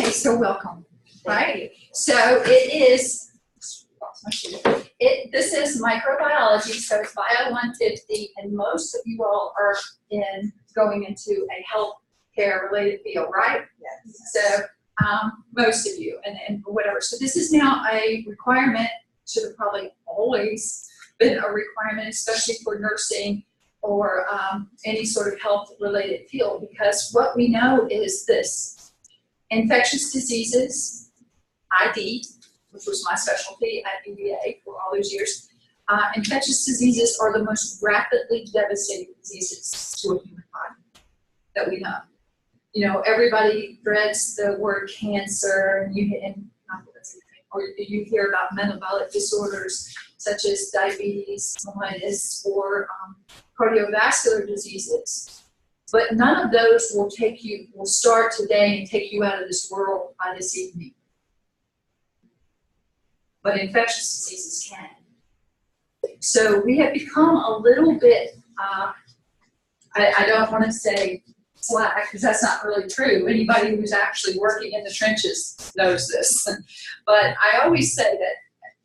Okay, so welcome, right? So it is, this is microbiology, so it's Bio 150, and most of you all are going into a healthcare related field, right? Yes. So most of you, and whatever. So this is now a requirement, should have probably always been a requirement, especially for nursing or any sort of health related field, because what we know is this: infectious diseases, ID, which was my specialty at UVA for all those years, infectious diseases are the most rapidly devastating diseases to a human body that we know. You know, everybody dreads the word cancer, or you hear about metabolic disorders such as diabetes, mellitus, or cardiovascular diseases. But none of those will start today and take you out of this world by this evening. But infectious diseases can. So we have become a little bit, I don't want to say slack, because that's not really true. Anybody who's actually working in the trenches knows this. But I always say that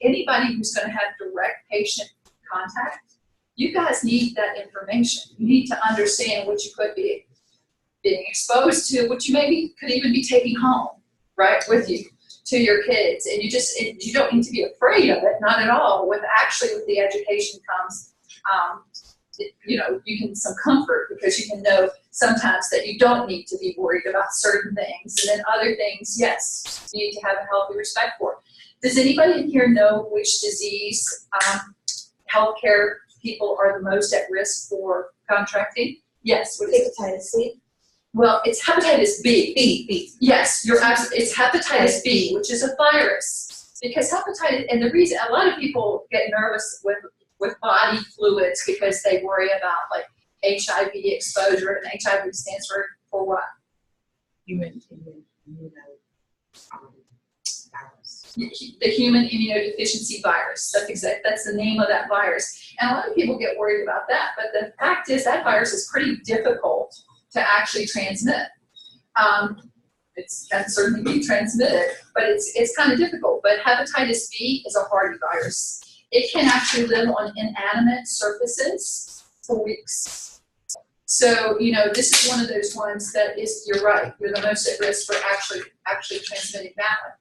anybody who's going to have direct patient contact, you guys need that information. You need to understand what you could be being exposed to, what you maybe could even be taking home, right, with you to your kids. And you don't need to be afraid of it, not at all. With the education comes, you can some comfort, because you can know sometimes that you don't need to be worried about certain things, and then other things, yes, you need to have a healthy respect for. Does anybody in here know which disease healthcare people are the most at risk for contracting? Yes, what is it? Hepatitis C. Well, it's hepatitis B. B. Yes, you're absolutely. It's hepatitis B, which is a virus. Because hepatitis, and the reason a lot of people get nervous with body fluids because they worry about like HIV exposure, and HIV stands for what? Human virus. The human immunodeficiency virus. That's the name of that virus. And a lot of people get worried about that, but the fact is that virus is pretty difficult to actually transmit. It can certainly be transmitted, but it's kind of difficult. But hepatitis B is a hardy virus. It can actually live on inanimate surfaces for weeks. So, this is one of those ones that is, you're right, you're the most at risk for actually transmitting that one.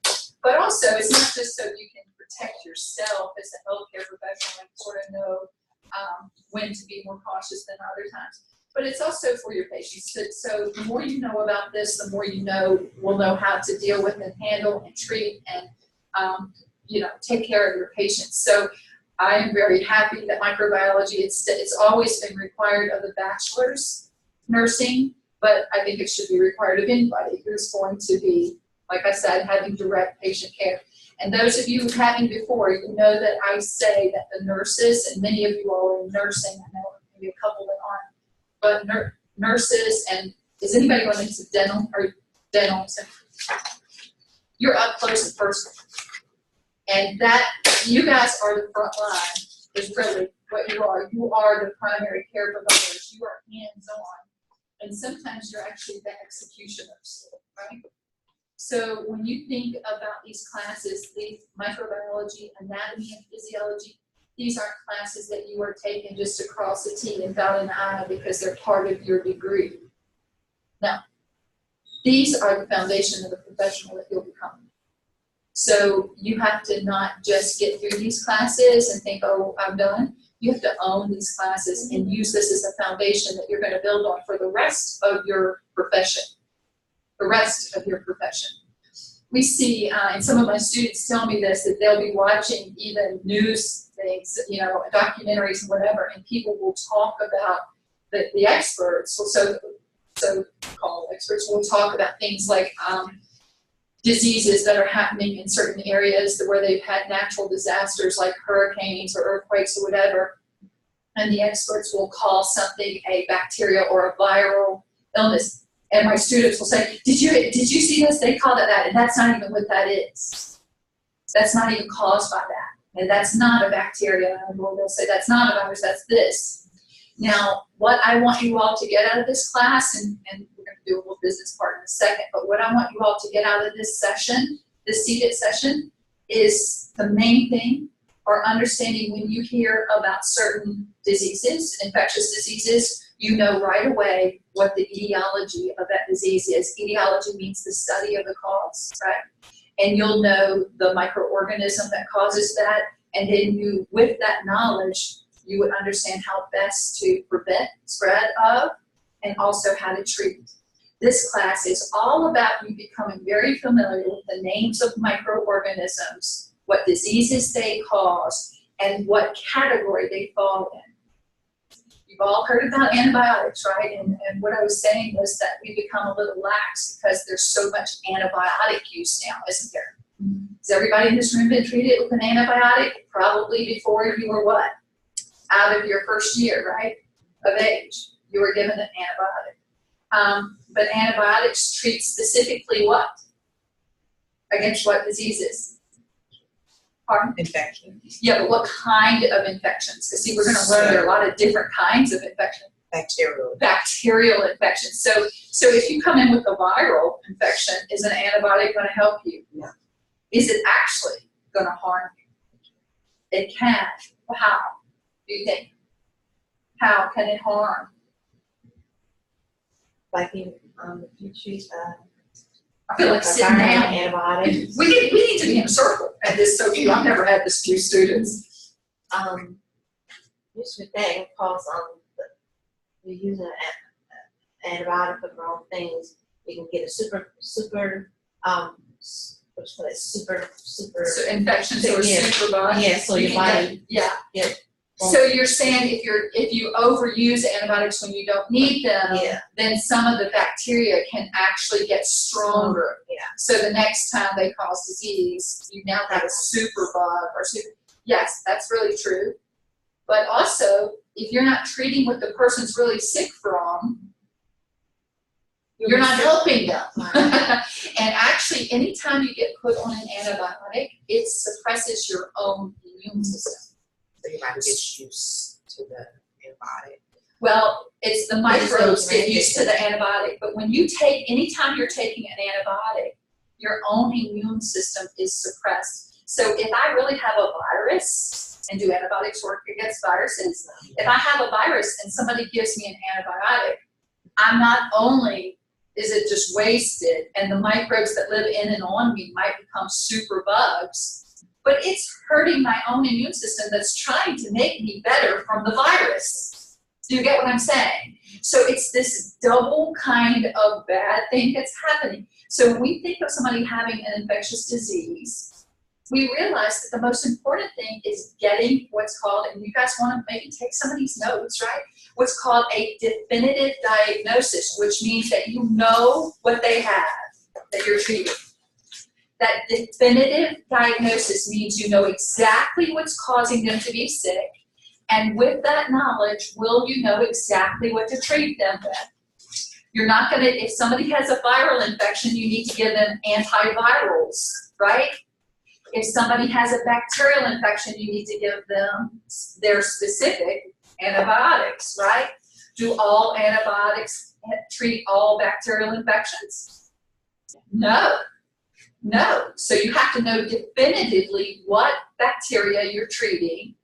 But also, it's not just so you can protect yourself as a healthcare professional and sort of know when to be more cautious than other times. But it's also for your patients. So the more you know about this, the more will know how to deal with and handle and treat and take care of your patients. So I am very happy that microbiology, it's always been required of the bachelor's nursing, but I think it should be required of anybody who's going to be, like I said, having direct patient care. And those of you who haven't before, you know that I say that the nurses, and many of you all are in nursing, I know maybe a couple that aren't, but nurses, and is anybody going into dental? You're up close and personal. And that, you guys are the front line, is really what you are. You are the primary care providers. You are hands-on. And sometimes you're actually the executioners, right? So when you think about these classes, the microbiology, anatomy, and physiology, these aren't classes that you are taking just to cross a T and dot an I because they're part of your degree. No. These are the foundation of the professional that you'll become. So you have to not just get through these classes and think, oh, I'm done. You have to own these classes and use this as a foundation that you're going to build on for the rest of your profession. The rest of your profession. We see, and some of my students tell me this, that they'll be watching even news things, documentaries and whatever, and people will talk about the experts, so-called experts will talk about things like diseases that are happening in certain areas where they've had natural disasters like hurricanes or earthquakes or whatever, and the experts will call something a bacterial or a viral illness. And my students will say, did you see this? They call it that, and that's not even what that is. That's not even caused by that. And that's not a bacteria. Or they'll say, that's not a virus, that's this. Now, what I want you all to get out of this class, and we're going to do a little business part in a second, but what I want you all to get out of this session, this CDIT session, is the main thing, or understanding when you hear about certain diseases, infectious diseases, you know right away what the etiology of that disease is. Etiology means the study of the cause, right? And you'll know the microorganism that causes that, and then you, with that knowledge, you would understand how best to prevent spread of and also how to treat. This class is all about you becoming very familiar with the names of microorganisms, what diseases they cause, and what category they fall in. You've all heard about antibiotics, right? And what I was saying was that we become a little lax because there's so much antibiotic use now, isn't there? Has everybody in this room been treated with an antibiotic? Probably before you were what? Out of your first year, right, of age, you were given an antibiotic. But antibiotics treat specifically what? Against what diseases? Pardon? Infection. Yeah, but what kind of infections? Because see, we're going to learn there are a lot of different kinds of infection. Bacterial. Bacterial infections. So if you come in with a viral infection, is an antibiotic going to help you? No. Is it actually going to harm you? It can. How? Do you think? How can it harm? Like if you treat I feel like a sitting viral down. antibiotic, We need to be in a circle at this. So few. I've never had this few students. usually that can cause you use an antibiotic for the wrong things. You can get a super So infections or Yeah. superbugs. Yeah, so your body Yeah. Yeah. So you're saying if you overuse antibiotics when you don't need them, Yeah. then some of the bacteria can actually get stronger. Yeah. So the next time they cause disease, you now have a superbug or super. Yes, that's really true. But also, if you're not treating what the person's really sick from, you're not helping them. And actually, anytime you get put on an antibiotic, it suppresses your own immune system. So your body gets used to the antibiotic. Well, it's the microbes get used to the antibiotic. antibiotic, but when you take, anytime you're taking an antibiotic, your own immune system is suppressed. So if I really have a virus, and do antibiotics work against viruses? If I have a virus and somebody gives me an antibiotic, I'm not only is it just wasted and the microbes that live in and on me might become super bugs, but it's hurting my own immune system that's trying to make me better from the virus. Do you get what I'm saying? So it's this double kind of bad thing that's happening. So when we think of somebody having an infectious disease, we realize that the most important thing is getting what's called, and you guys want to maybe take some of these notes, right? What's called a definitive diagnosis, which means that you know what they have that you're treating. That definitive diagnosis means you know exactly what's causing them to be sick, and with that knowledge, will you know exactly what to treat them with? You're not going to, if somebody has a viral infection, you need to give them antivirals, right? If somebody has a bacterial infection, you need to give them their specific antibiotics, right? Do all antibiotics treat all bacterial infections? No. No. So you have to know definitively what bacteria you're treating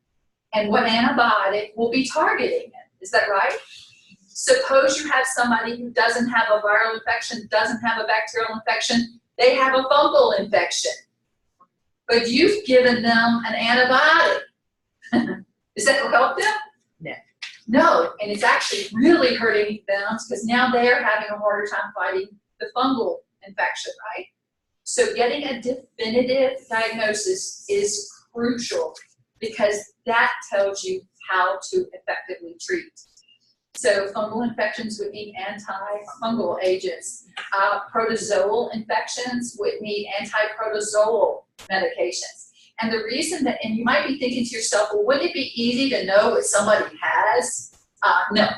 and what antibiotic will be targeting it. Is that right? Suppose you have somebody who doesn't have a viral infection, doesn't have a bacterial infection, they have a fungal infection. But you've given them an antibiotic. Does that help them? No. No, and it's actually really hurting them because now they're having a harder time fighting the fungal infection, right? So getting a definitive diagnosis is crucial because that tells you how to effectively treat. So fungal infections would need antifungal agents. Protozoal infections would need antiprotozoal medications. And the reason that, and you might be thinking to yourself, well, wouldn't it be easy to know what somebody has? No,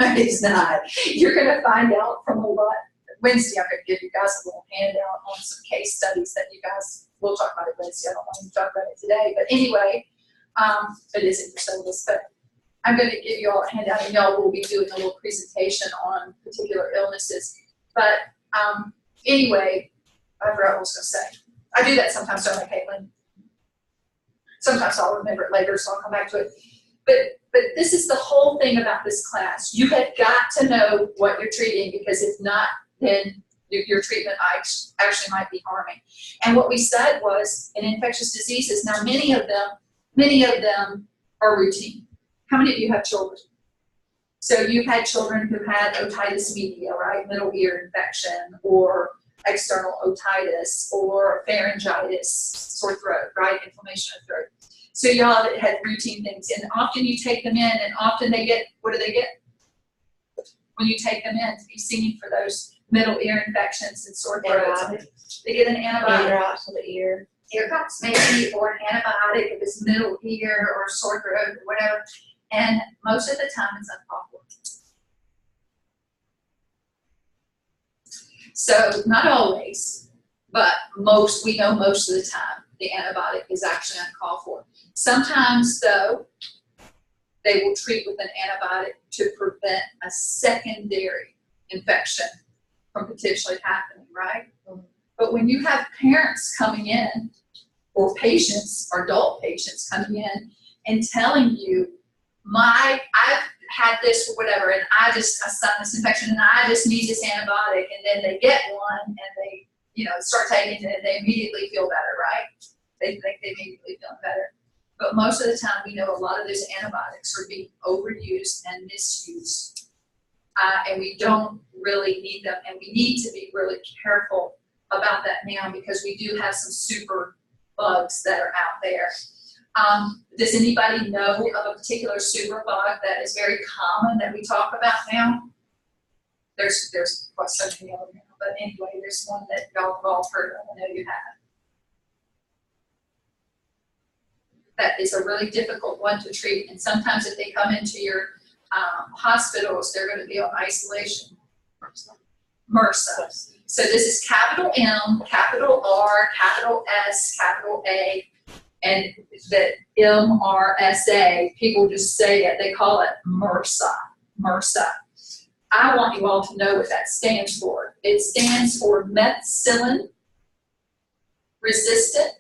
it's not. You're going to find out from a lot. Wednesday, I'm going to give you guys a little handout on some case studies that you guys, we'll talk about it Wednesday. I don't want to talk about it today. But anyway, it is in your syllabus. But I'm gonna give you all a handout, and y'all will be doing a little presentation on particular illnesses. But, anyway, I forgot what I was gonna say. I do that sometimes, don't I, Caitlin? Sometimes I'll remember it later, so I'll come back to it. But this is the whole thing about this class. You have got to know what you're treating, because if not, then your treatment actually might be harming. And what we said was, in infectious diseases, now many of them are routine. How many of you have children? So you've had children who had otitis media, right? Middle ear infection, or external otitis, or pharyngitis, sore throat, right? Inflammation of throat. So y'all had routine things, and often you take them in, and often they get, what do they get? When you take them in to be seen for those middle ear infections and sore throats, they get an antibiotic. Drops in the ear. Ear drops maybe, or an antibiotic if it's middle ear or sore throat or whatever. And most of the time it's uncalled for. So not always, but we know most of the time the antibiotic is actually uncalled for. Sometimes though, they will treat with an antibiotic to prevent a secondary infection from potentially happening, right? But when you have parents coming in, or patients, or adult patients coming in and telling you, I've had this or whatever, and I signed this infection, and I just need this antibiotic, and then they get one, and they, start taking it, and they immediately feel better, right? They think they immediately feel better. But most of the time, we know a lot of those antibiotics are being overused and misused. And we don't really need them, and we need to be really careful about that now, because we do have some super bugs that are out there. Does anybody know of a particular super bug that is very common that we talk about now? There's so many of them now, but anyway, there's one that y'all have all heard of. I know you have. That is a really difficult one to treat, and sometimes if they come into your hospitals, they're going to be on isolation. MRSA. So this is capital M, capital R, capital S, capital A, and the MRSA, people just say it, they call it MRSA, MRSA. I want you all to know what that stands for. It stands for methicillin resistant,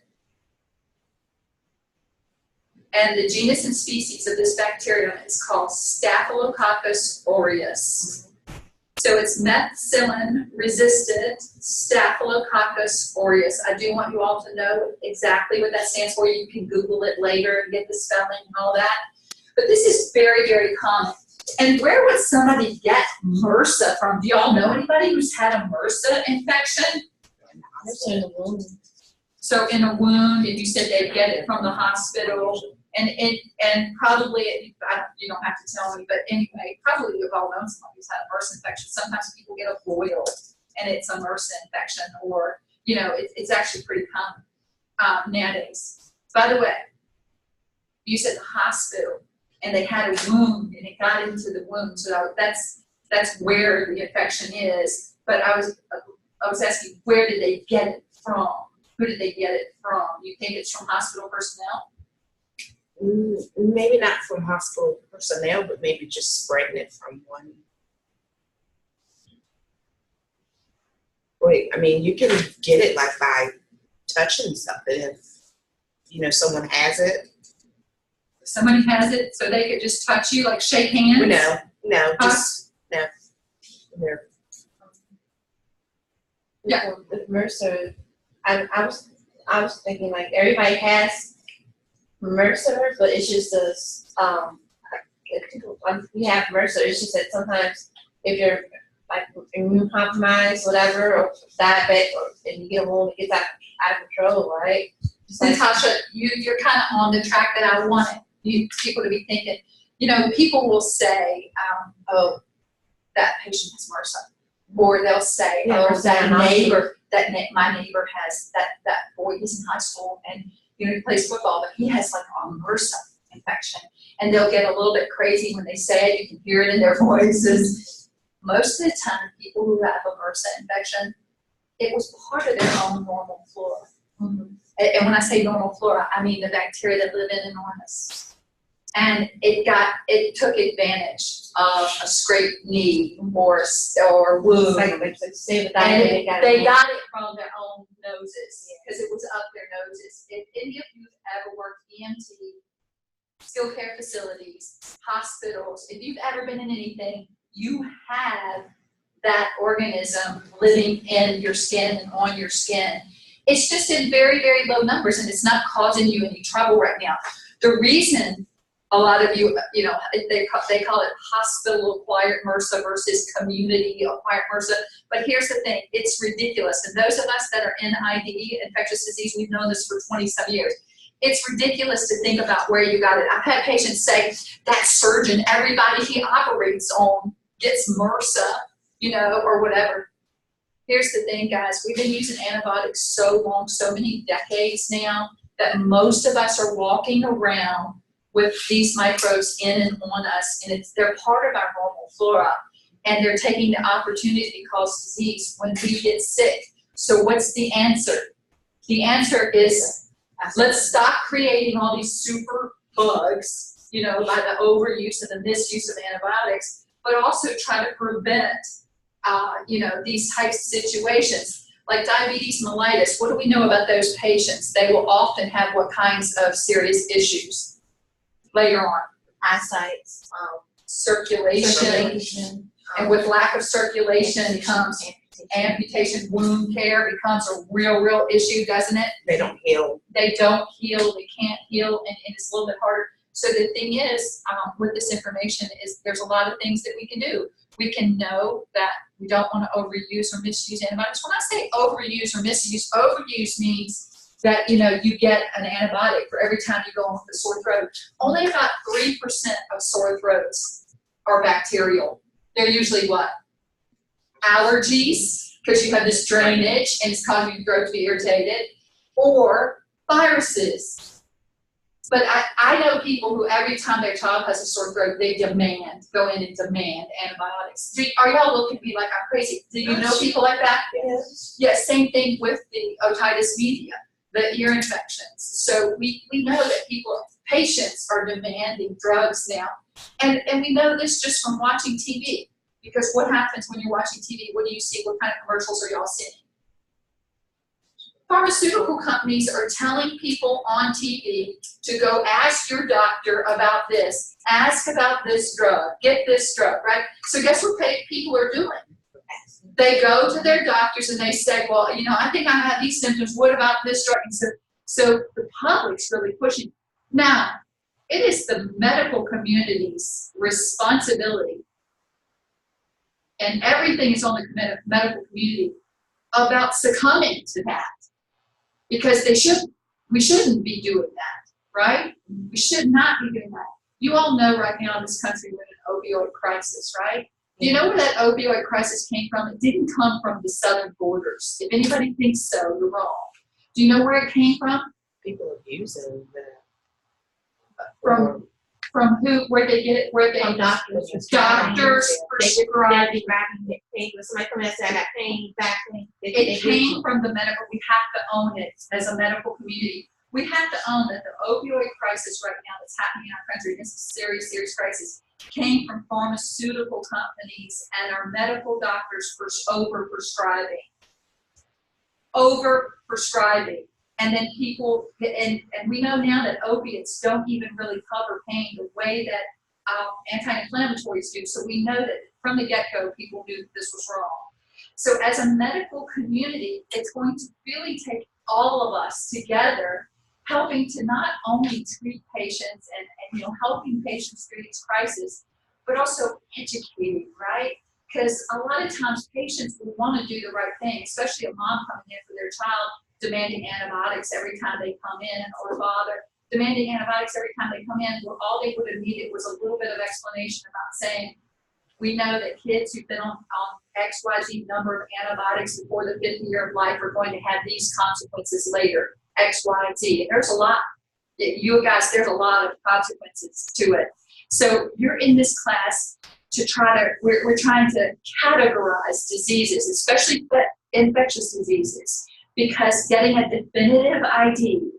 and the genus and species of this bacterium is called Staphylococcus aureus. So it's methicillin resistant Staphylococcus aureus. I do want you all to know exactly what that stands for. You can Google it later and get the spelling and all that. But this is very, very common. And where would somebody get MRSA from? Do y'all know anybody who's had a MRSA infection? So in a wound, and you said they get it from the hospital. And probably, you don't have to tell me, but anyway, probably you've all known somebody who's had a MRSA infection. Sometimes people get a boil, and it's a MRSA infection, or, it's actually pretty common nowadays. By the way, you said the hospital, and they had a wound, and it got into the wound, so that's where the infection is. But I was asking, where did they get it from? Who did they get it from? You think it's from hospital personnel? Maybe not from hospital personnel, but maybe just spreading it from one. Wait, you can get it like by touching something. If someone has it. Somebody has it, so they could just touch you, like shake hands? No, just no. Yeah. With MRSA, I was thinking like everybody has MRSA, but it's just we have MRSA. It's just that sometimes if you're like immune compromised, whatever, or diabetic, and you get a wound, it gets out of control, right? Natasha, you're kind of on the track that I wanted people to be thinking. People will say, "Oh, that patient has MRSA," or they'll say, Yeah, "Oh, my neighbor has that boy. He's in high school and he plays football, but he has like a MRSA infection." And they'll get a little bit crazy when they say it. You can hear it in their voices. Most of the time, people who have a MRSA infection, it was part of their own normal flora. Mm-hmm. And when I say normal flora, I mean the bacteria that live in enormous. And it took advantage of a scraped knee or wound. Like say with And that, they got it from their own noses, because it was up their noses. If any of you have ever worked EMT, skilled care facilities, hospitals, if you've ever been in anything, you have that organism living in your skin and on your skin. It's just in very, very low numbers, and it's not causing you any trouble right now. The reason a lot of you, they call it hospital-acquired MRSA versus community-acquired MRSA. But here's the thing, it's ridiculous. And those of us that are in IDE, infectious disease, we've known this for 20-some years. It's ridiculous to think about where you got it. I've had patients say, that surgeon, everybody he operates on gets MRSA, or whatever. Here's the thing, guys, we've been using antibiotics so long, so many decades now, that most of us are walking around with these microbes in and on us, and they're part of our normal flora, and they're taking the opportunity to cause disease when we get sick. So what's the answer? The answer is, let's stop creating all these super bugs, by the overuse and the misuse of antibiotics, but also try to prevent, these types of situations. Like diabetes mellitus, what do we know about those patients? They will often have what kinds of serious issues? Later on, eyesight, circulation, and with lack of circulation comes amputation. Wound care becomes a real issue, doesn't it? They don't heal. They don't heal, they can't heal, and it's a little bit harder. So the thing is, with this information is there's a lot of things that we can do. We can know that we don't want to overuse or misuse antibiotics. When I say overuse or misuse, overuse means that you get an antibiotic for every time you go on with a sore throat. Only about 3% of sore throats are bacterial. They're usually what? Allergies, because you have this drainage and it's causing your throat to be irritated, or viruses. But I know people who every time their child has a sore throat, they go in and demand antibiotics. Are y'all looking at me like I'm crazy? Do you know people like that? Yes. Yeah, same thing with the otitis media, the ear infections. So we know that patients are demanding drugs now. And we know this just from watching TV. Because what happens when you're watching TV? What do you see? What kind of commercials are y'all seeing? Pharmaceutical companies are telling people on TV to go ask your doctor about this, ask about this drug, get this drug, right? So guess what people are doing? They go to their doctors and they say, well, I think I have these symptoms. What about this drug? And so the public's really pushing. Now, it is the medical community's responsibility, and everything is on the medical community about succumbing to that. Because we shouldn't be doing that, right? We should not be doing that. You all know right now in this country we're in an opioid crisis, right? Do you know where that opioid crisis came from? It didn't come from the southern borders. If anybody thinks so, you're wrong. Do you know where it came from? People abusing From who? Where they get it? Where they? From doctors. Doctors prescribing. Somebody come in and say, I got pain, back pain. It came from the medical. We have to own it as a medical community. We have to own that the opioid crisis right now that's happening in our country, this is a serious, serious crisis, came from pharmaceutical companies and our medical doctors over-prescribing. And then people, and we know now that opiates don't even really cover pain the way that anti-inflammatories do. So we know that from the get-go, people knew that this was wrong. So as a medical community, it's going to really take all of us together, helping to not only treat patients and helping patients through these crises, but also educating, right? Because a lot of times patients will want to do the right thing, especially a mom coming in for their child demanding antibiotics every time they come in, or a father demanding antibiotics every time they come in. Well, all they would have needed was a little bit of explanation about saying, we know that kids who've been on XYZ number of antibiotics before the 5th year of life are going to have these consequences later, X, Y, and Z. And there's a lot, there's a lot of consequences to it. So you're in this class to we're trying to categorize diseases, especially infectious diseases, because getting a definitive ID,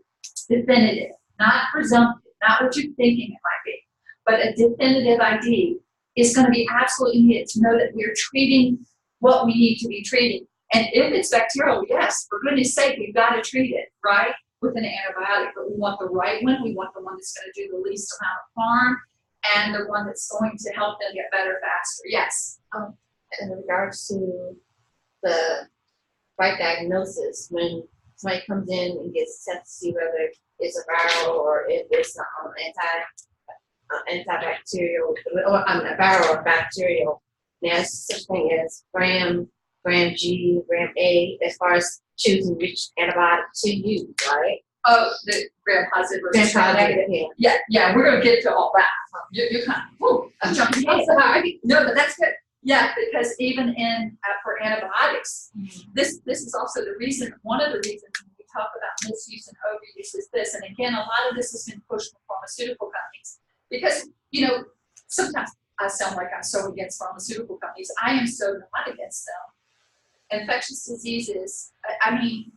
definitive, not presumptive, not what you're thinking it might be, but a definitive ID is gonna be absolutely needed to know that we're treating what we need to be treating. And if it's bacterial, yes, for goodness sake, we've got to treat it, right, with an antibiotic, but we want the right one. We want the one that's going to do the least amount of harm and the one that's going to help them get better faster. Yes. In regards to the right diagnosis, when somebody comes in and gets tested to see whether it's a viral or if it's antibacterial, or a viral or bacterial, there's such thing as gram G, gram A, as far as choosing which antibiotic to use, right? Oh, the gram-positive versus gram-negative. Yeah. Yeah, we're going to get to all that. You're kind of, whoa, I'm jumping ahead. Sorry. No, but that's good. Yeah, because even in, for antibiotics, this is also the reason, one of the reasons when we talk about misuse and overuse is this. And again, a lot of this has been pushed from pharmaceutical companies because, you know, sometimes I sound like I'm so against pharmaceutical companies. I am so not against them. Infectious diseases, I mean,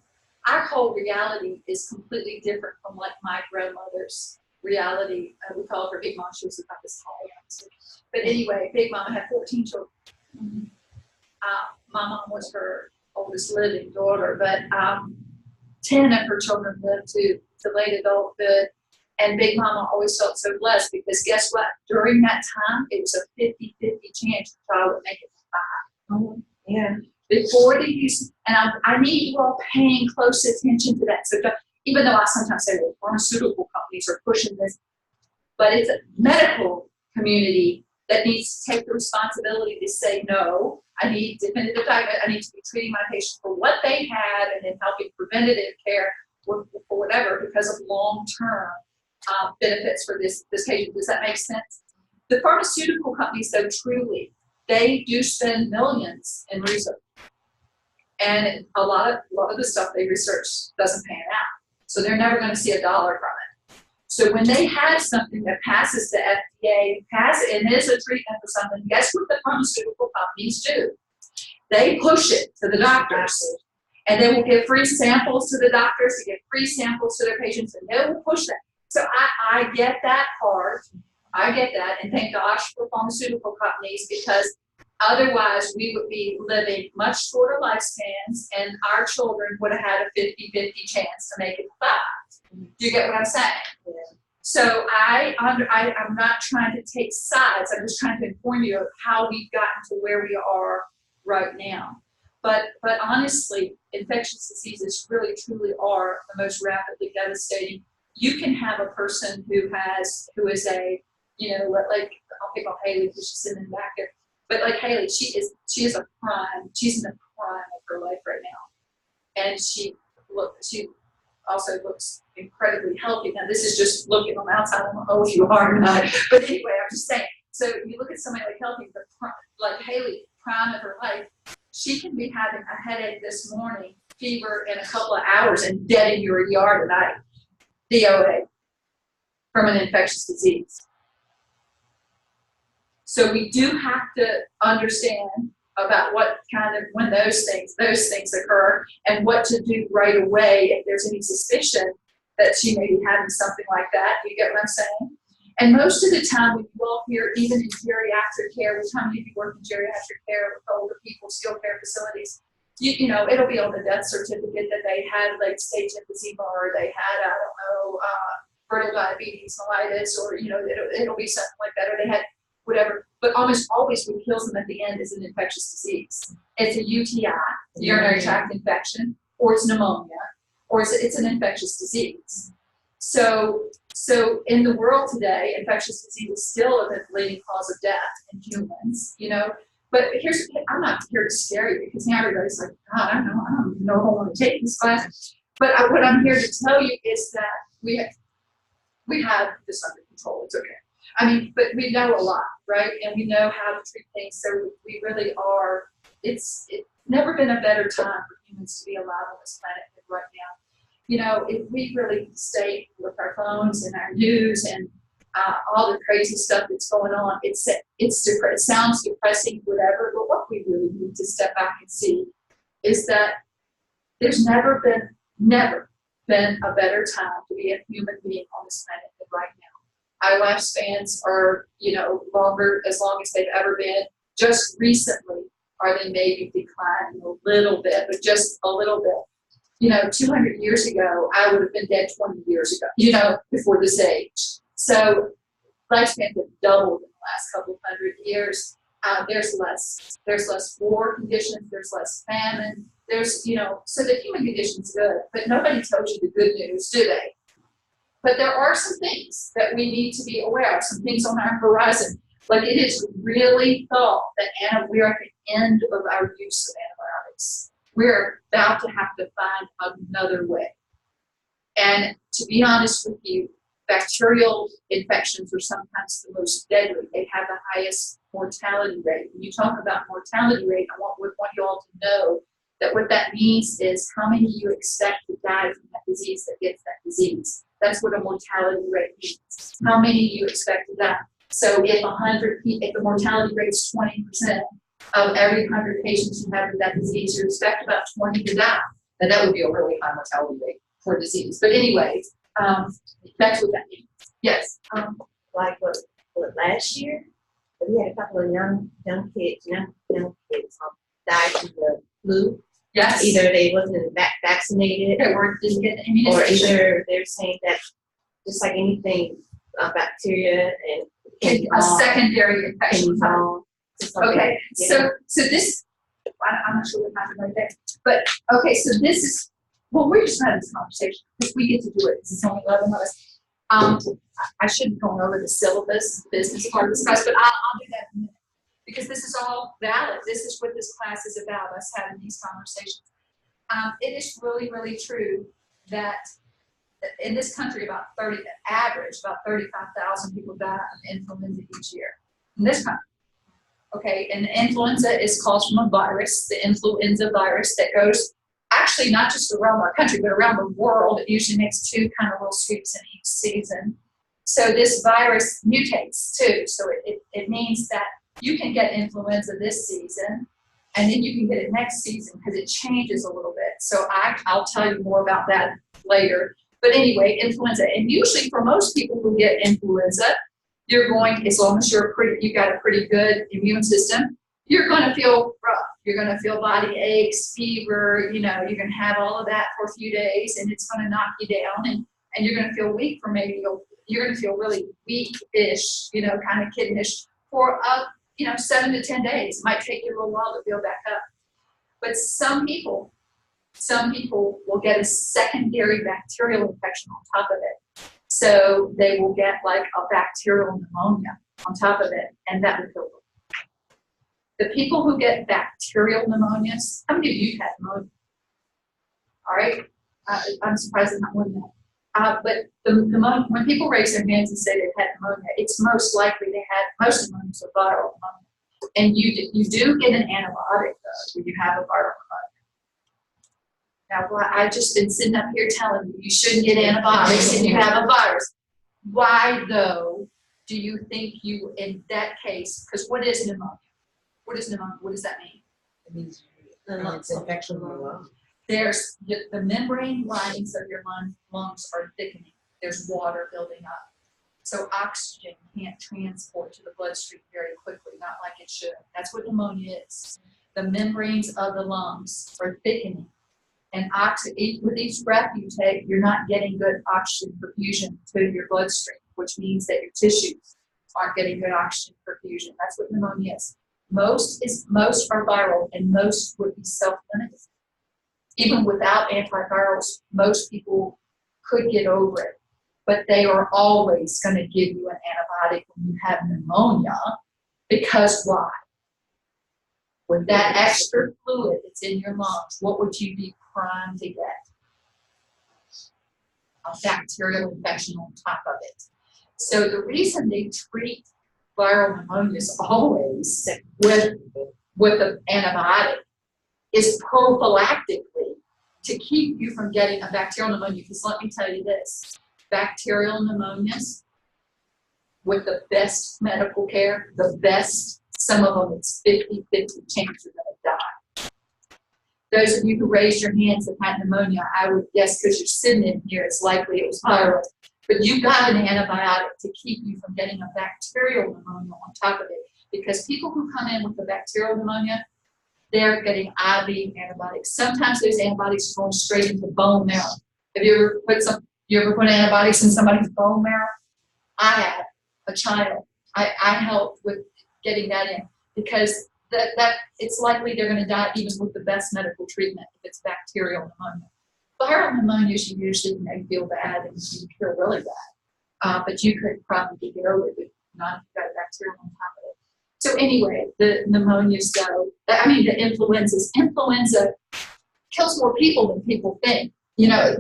our whole reality is completely different from like my grandmother's reality. We call her Big Mom. She was about this tall. But anyway, Big Mama had 14 children. My mom was her oldest living daughter, but 10 of her children lived to late adulthood. And Big Mama always felt so blessed because guess what? During that time, it was a 50-50 chance the child would make it to 5. Oh, yeah. Before the use, and I need you all paying close attention to that. So even though I sometimes say, well, pharmaceutical companies are pushing this, but it's a medical community that needs to take the responsibility to say, no, I need definitive diagnosis. I need to be treating my patient for what they had and then helping preventative care for whatever because of long-term benefits for this patient. Does that make sense? The pharmaceutical companies, though, truly, they do spend millions in research. And a lot of the stuff they research doesn't pan out. So they're never going to see $1 from it. So when they have something that passes the FDA, and is a treatment for something, guess what the pharmaceutical companies do? They push it to the doctors. And they will give free samples to the doctors, to give free samples to their patients, and they will push that. So I get that part. I get that. And thank gosh for pharmaceutical companies because otherwise, we would be living much shorter lifespans, and our children would have had a 50-50 chance to make it 5. Do you get what I'm saying? Yeah. So I'm not trying to take sides. I'm just trying to inform you of how we've gotten to where we are right now. But honestly, infectious diseases really, truly are the most rapidly devastating. You can have a person who is a, you know, like I'll pick on Haley because she's sitting in the back there. But like Haley, she is she's in the prime of her life right now. And she also looks incredibly healthy. Now this is just looking on the outside, I don't know if you are or not. But anyway, I'm just saying. So you look at somebody like healthy, like Haley, prime of her life, she can be having a headache this morning, fever in a couple of hours, and dead in your ER tonight. DOA from an infectious disease. So we do have to understand about what kind of, when those things occur and what to do right away if there's any suspicion that she may be having something like that. You get what I'm saying? And most of the time when you all hear, even in geriatric care, which how many of you work in geriatric care with older people, skilled care facilities, you know, it'll be on the death certificate that they had late stage emphysema or they had, I don't know, brittle diabetes mellitus, or, you know, it'll be something like that, or they had whatever, but almost always what kills them at the end is an infectious disease. It's a UTI, urinary tract infection, or it's pneumonia, or it's an infectious disease. So in the world today, infectious disease is still the leading cause of death in humans, you know. But I'm not here to scare you because now everybody's like, God, I don't even know if I want to take this class. But what I'm here to tell you is that we have this under control. It's okay. I mean, but we know a lot, right? And we know how to treat things. So we really are. It's never been a better time for humans to be alive on this planet than right now. You know, if we really stay with our phones and our news and all the crazy stuff that's going on, it sounds depressing, whatever. But what we really need to step back and see is that there's never been a better time to be a human being on this planet than right now. Eyelash spans are, you know, longer, as long as they've ever been. Just recently are they maybe declining a little bit, but just a little bit. You know, 200 years ago, I would have been dead 20 years ago, you know, before this age. So lifespans have doubled in the last couple of hundred years. There's less war conditions, there's less famine, there's, you know, so the human condition's good, but nobody tells you the good news, do they? But there are some things that we need to be aware of, some things on our horizon. Like it is really thought that we're at the end of our use of antibiotics. We're about to have to find another way. And to be honest with you, bacterial infections are sometimes the most deadly. They have the highest mortality rate. When you talk about mortality rate, I want you all to know that what that means is how many you expect to die from that disease that gets that disease. That's what a mortality rate means. How many you expect to die. So if 100 people, if the mortality rate is 20% of every 100 patients who have that disease, you expect about 20 to die. And that would be a really high mortality rate for disease. But anyway, that's what that means. Yes. Like what last year, we had a couple of young kids died from the flu. Yes. Either they wasn't vaccinated, Or didn't get the or immunization. either they're saying that just like anything, bacteria and A secondary infection. Okay, Yeah. so this, I'm not sure what happened right there, but, okay, so this is, well, we're just having this conversation, because we get to do it, this is only 11 of us. I shouldn't go over the syllabus, the business part of this class, but I'll do that in a minute, because this is all valid, this is what this class is about, us having these conversations. It is really, really true that in this country, about 35,000 people die of influenza each year, in this country. Okay, and influenza is caused from a virus, the influenza virus that goes actually not just around our country, but around the world. It usually makes two kind of little sweeps in each season. So this virus mutates too. So it means that you can get influenza this season, and then you can get it next season because it changes a little bit. So I'll tell you more about that later. But anyway, influenza, and usually for most people who get influenza, you're going, as long as you've got a pretty good immune system, you're going to feel rough. You're going to feel body aches, fever, you know, you're going to have all of that for a few days, and it's going to knock you down, and you're going to feel weak for you're going to feel really weak-ish, you know, kind of kittenish for 7 to 10 days. It might take you a little while to feel back up. But some people will get a secondary bacterial infection on top of it. So they will get like a bacterial pneumonia on top of it, and that will kill them. The people who get bacterial pneumonias, how many of you had pneumonia? All right, I'm surprised there's not one that. But the pneumonia, when people raise their hands and say they've had pneumonia, it's most likely most pneumonias are viral pneumonia. And you do get an antibiotic though when you have a viral pneumonia. Now, I've just been sitting up here telling you shouldn't get antibiotics if you have a virus. Why, though, do you think you, in that case, because what is pneumonia? What is pneumonia? What does that mean? It means it's infection in the lung. There's the membrane linings of your lungs are thickening. There's water building up. So oxygen can't transport to the bloodstream very quickly, not like it should. That's what pneumonia is. The membranes of the lungs are thickening. And with each breath you take, you're not getting good oxygen perfusion to your bloodstream, which means that your tissues aren't getting good oxygen perfusion. That's what pneumonia is. Most are viral, and most would be self-limited. Even without antivirals, most people could get over it. But they are always going to give you an antibiotic when you have pneumonia, because why? With that extra fluid that's in your lungs, what would you be primed to get? A bacterial infection on top of it. So the reason they treat viral pneumonias always with an antibiotic is prophylactically to keep you from getting a bacterial pneumonia. Because let me tell you this, bacterial pneumonias with the best medical care, some of them it's 50-50 chance you're going to die. Those of you who raised your hands and had pneumonia, I would guess because you're sitting in here, it's likely it was viral. But you got an antibiotic to keep you from getting a bacterial pneumonia on top of it. Because people who come in with the bacterial pneumonia, they're getting IV antibiotics. Sometimes those antibiotics are going straight into bone marrow. Have you ever put antibiotics in somebody's bone marrow? I have, a child. I helped with getting that in because that it's likely they're going to die even with the best medical treatment if it's bacterial pneumonia. Viral pneumonias, you usually may feel bad and you feel really bad, but you could probably get over it, not if you got a bacterial on top of it. So anyway, the pneumonias the influenza kills more people than people think. You know,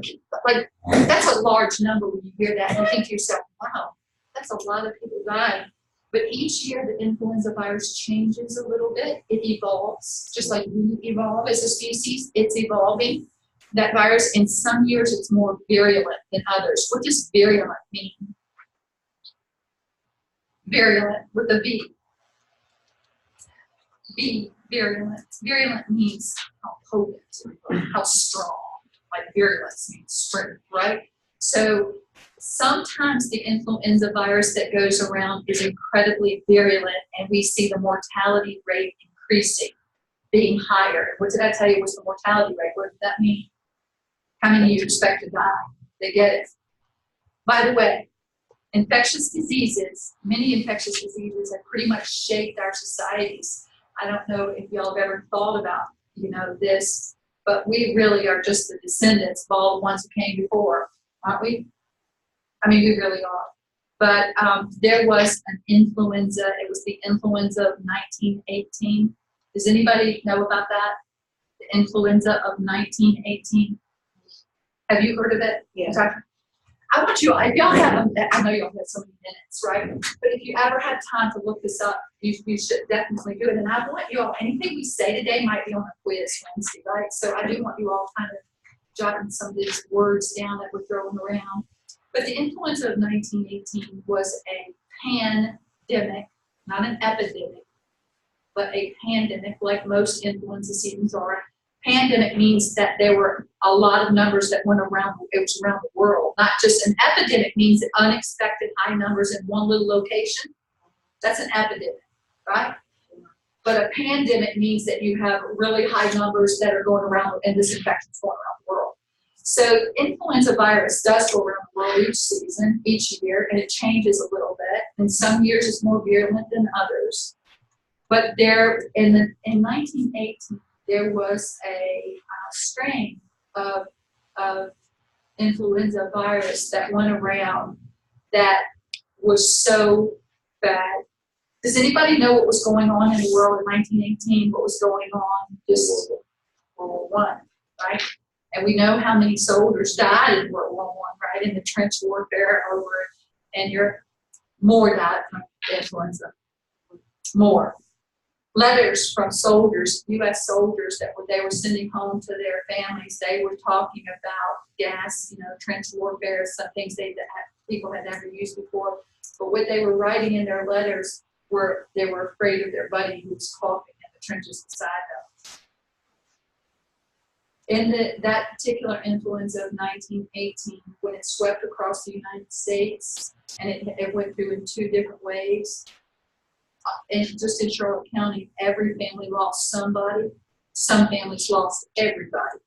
like that's a large number when you hear that and you think to yourself, wow, that's a lot of people dying. But each year the influenza virus changes a little bit. It evolves, just like we evolve as a species, it's evolving. That virus, in some years, it's more virulent than others. What does virulent mean? Virulent with a V. Virulent. Virulent means how potent, how strong. Like virulence means strength, right? So sometimes the influenza virus that goes around is incredibly virulent, and we see the mortality rate increasing, being higher. What did I tell you was the mortality rate? What did that mean? How many you expect to die? They get it. By the way, infectious diseases, many infectious diseases have pretty much shaped our societies. I don't know if y'all have ever thought about, this, but we really are just the descendants of all the ones who came before, aren't we? I mean, we really are. But there was an influenza. It was the influenza of 1918. Does anybody know about that? The influenza of 1918. Have you heard of it? Yes. I want you, if y'all have, I know y'all have so many minutes, right? But if you ever had time to look this up, you should definitely do it. And I want you all, anything we say today might be on a quiz Wednesday, right? So I do want you all kind of jotting some of these words down that we're throwing around. But the influenza of 1918 was a pandemic, not an epidemic, but a pandemic, like most influenza seasons are. Pandemic means that there were a lot of numbers that went around, it was around the world. Not just an epidemic means unexpected high numbers in one little location. That's an epidemic, right? But a pandemic means that you have really high numbers that are going around and this infection's going around the world. So influenza virus does go around the world each season, each year, and it changes a little bit. And some years it's more virulent than others. But in 1918, there was a strain of influenza virus that went around that was so bad. Does anybody know what was going on in the world in 1918? What was going on? Just World War I, right? And we know how many soldiers died in World War I, right? In the trench warfare over it. And more died from influenza. More. Letters from soldiers, U.S. soldiers that they were sending home to their families. They were talking about gas, trench warfare, some things people had never used before. But what they were writing in their letters were they were afraid of their buddy who was coughing in the trenches beside them. In that particular influenza of 1918, when it swept across the United States, and it went through in 2 different waves. And just in Charlotte County, every family lost somebody. Some families lost everybody.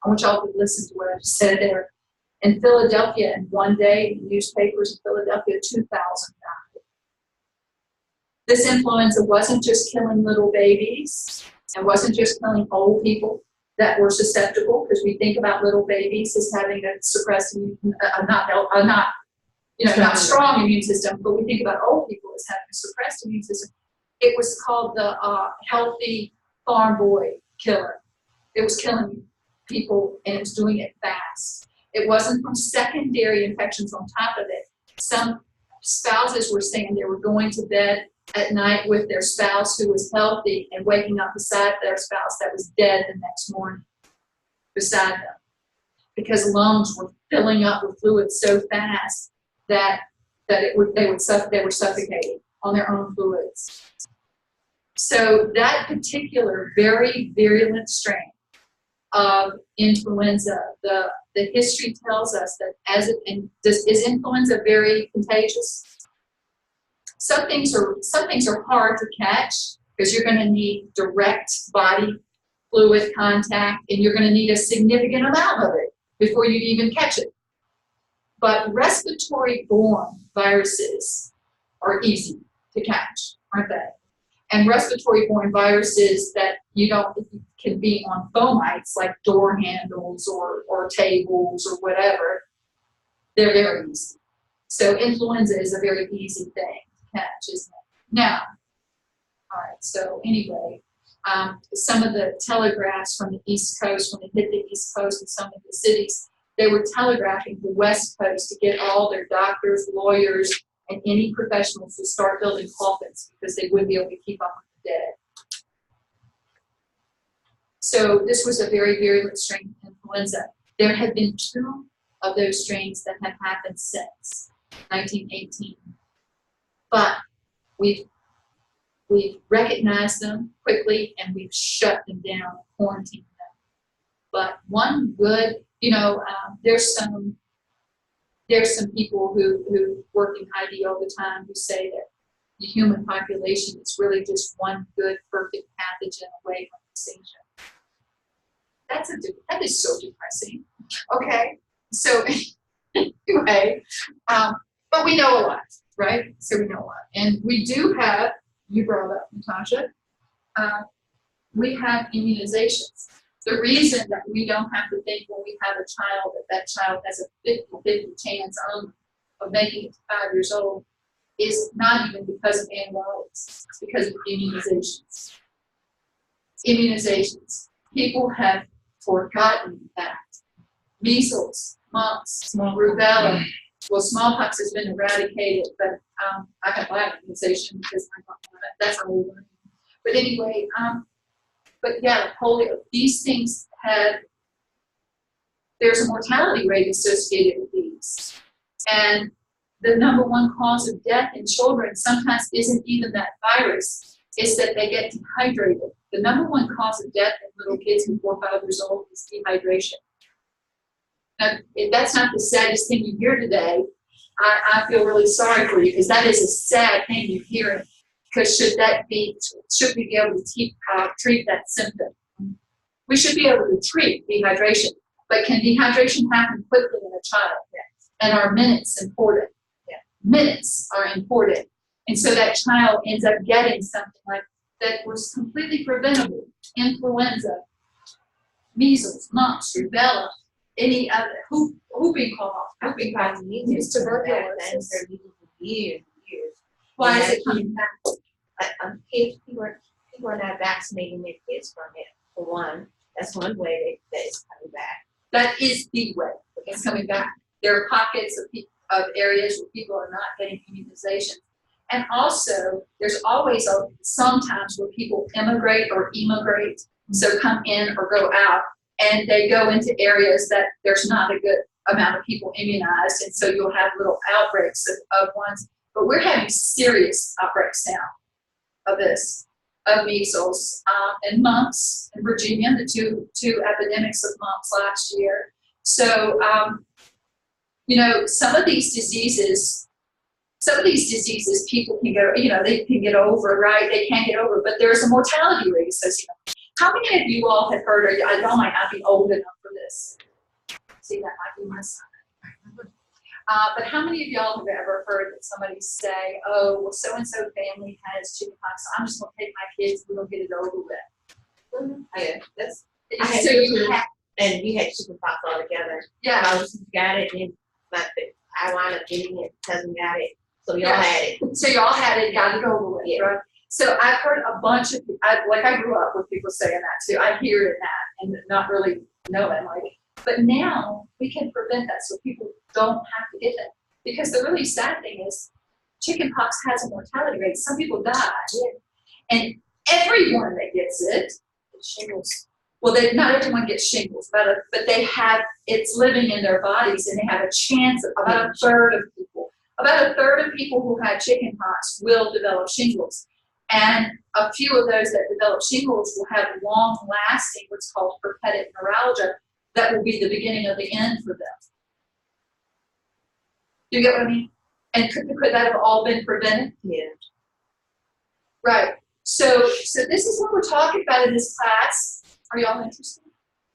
I want y'all to listen to what I just said there. In Philadelphia, in one day, in newspapers in Philadelphia, 2,000 died. This influenza wasn't just killing little babies, and wasn't just killing old people that were susceptible, because we think about little babies as having a suppressed not strong immune system, but we think about old people as having a suppressed immune system. It was called the healthy farm boy killer. It was killing people, and it was doing it fast. It wasn't from secondary infections on top of it. Some spouses were saying they were going to bed at night with their spouse who was healthy and waking up beside their spouse that was dead the next morning beside them, because lungs were filling up with fluid so fast that they were suffocating on their own fluids. So that particular very virulent strain of influenza. The history tells us that is influenza very contagious? Some things are hard to catch because you're going to need direct body fluid contact, and you're going to need a significant amount of it before you even catch it. But respiratory-borne viruses are easy to catch, aren't they? And respiratory-borne viruses that can be on fomites like door handles or tables or whatever, they're very easy. So influenza is a very easy thing to catch, isn't it? Now, all right, so anyway, some of the telegraphs from the East Coast, when it hit the East Coast in some of the cities, they were telegraphing the West Coast to get all their doctors, lawyers, and any professionals to start building coffins because they wouldn't be able to keep up with the dead. So this was a very virulent strain of influenza. There have been 2 of those strains that have happened since 1918. But we've recognized them quickly and we've shut them down, quarantined them. But one good, there's some people who work in ID all the time who say that the human population is really just one good, perfect pathogen away from extinction. That is so depressing. Okay, so anyway, but we know a lot, right? So we know a lot, and we do have. You brought up, Natasha. We have immunizations. The reason that we don't have to think when we have a child that child has a 50-50 chance of making it to 5 years old is not even because of antibiotics. It's because of immunizations. Immunizations. People have forgotten that. Measles, mumps, rubella. Well, smallpox has been eradicated, but I have my immunization because that's an old one. But anyway, but yeah, polio. These things there's a mortality rate associated with these, and the number 1 cause of death in children sometimes isn't even that virus; it's that they get dehydrated. The number 1 cause of death in little kids before 5 years old is dehydration. Now, if that's not the saddest thing you hear today, I feel really sorry for you because that is a sad thing you hear. Because should we be able to treat that symptom? We should be able to treat dehydration, but can dehydration happen quickly in a child? Yes. And are minutes important? Yeah. Minutes are important, and so that child ends up getting something like that was completely preventable: influenza, measles, mumps, rubella. Any other whooping cough, It's tuberculosis. For years. Why is it coming back? People are not vaccinating their kids from it. For one, that's one way that it's coming back. That is the way it's coming back. There are pockets of areas where people are not getting immunization, and also there's always sometimes where people immigrate or emigrate, so come in or go out. And they go into areas that there's not a good amount of people immunized, and so you'll have little outbreaks of ones. But we're having serious outbreaks now of measles and mumps in Virginia, the two epidemics of mumps last year. So, some of these diseases people can go, they can get over, right? They can't get over, but there's a mortality rate associated. How many of you all have heard, y'all might not be old enough for this. See, that might be my son. But how many of y'all have ever heard that somebody say, oh, well, so-and-so family has chickenpox, so I'm just going to take my kids and we'll get it over with. Yeah, and we had chickenpox all together. Yeah. My sister got it, and I wound up getting it, cousin got it, so y'all had it. So y'all had it, got it over with, yeah. Right? So I've heard a bunch of, I grew up with people saying that too. I hear it that and not really knowing, but now we can prevent that so people don't have to get it. Because the really sad thing is chickenpox has a mortality rate. Some people die. Yeah. And everyone that gets it, shingles. Well, not everyone gets shingles, but it's living in their bodies, and they have a chance of about a third of people who had chickenpox will develop shingles. And a few of those that develop shingles will have long-lasting, what's called herpetic neuralgia, that will be the beginning of the end for them. Do you get what I mean? And could that have all been prevented? Yeah. Right. So this is what we're talking about in this class. Are y'all interested?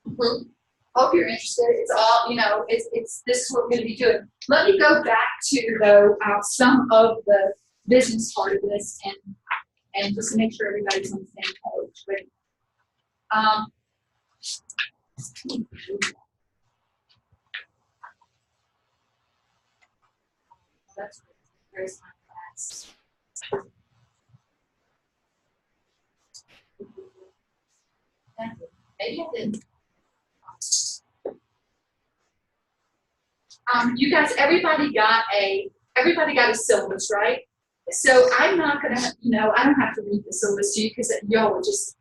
Mhm. Hope you're interested. It's all, it's this is what we're going to be doing. Let me go back to though some of the business part of this and just to make sure everybody's on the same page. That's there's my class. Maybe I didn't. You guys, everybody got a syllabus, right? So I'm not gonna, I don't have to read the syllabus to you because y'all would just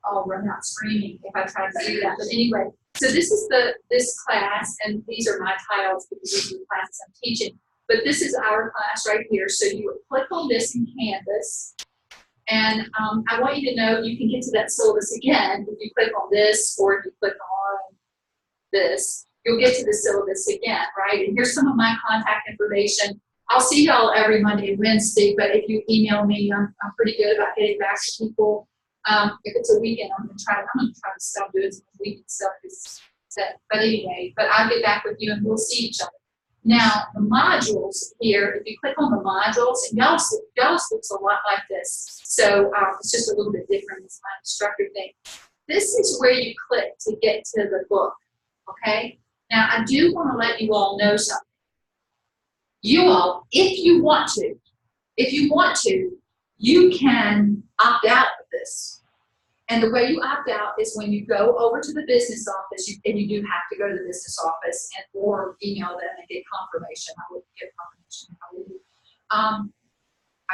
all run out screaming if I tried to do that. But anyway, so this is this class, and these are my titles because these are the classes I'm teaching. But this is our class right here. So you would click on this in Canvas, and I want you to know you can get to that syllabus again if you click on this or if you click on this. You'll get to the syllabus again, right? And here's some of my contact information. I'll see y'all every Monday and Wednesday, but if you email me, I'm pretty good about getting back to people. If it's a weekend, I'm gonna try to stop doing some weekend stuff. But anyway, but I'll get back with you and we'll see each other. Now, the modules here, if you click on the modules, and y'all's looks a lot like this. So it's just a little bit different. It's my instructor thing. This is where you click to get to the book, okay? Now, I do want to let you all know something. You all, if you want to, you can opt out of this. And the way you opt out is when you go over to the business office, and you do have to go to the business office or email them and get confirmation. I would get confirmation if I were you.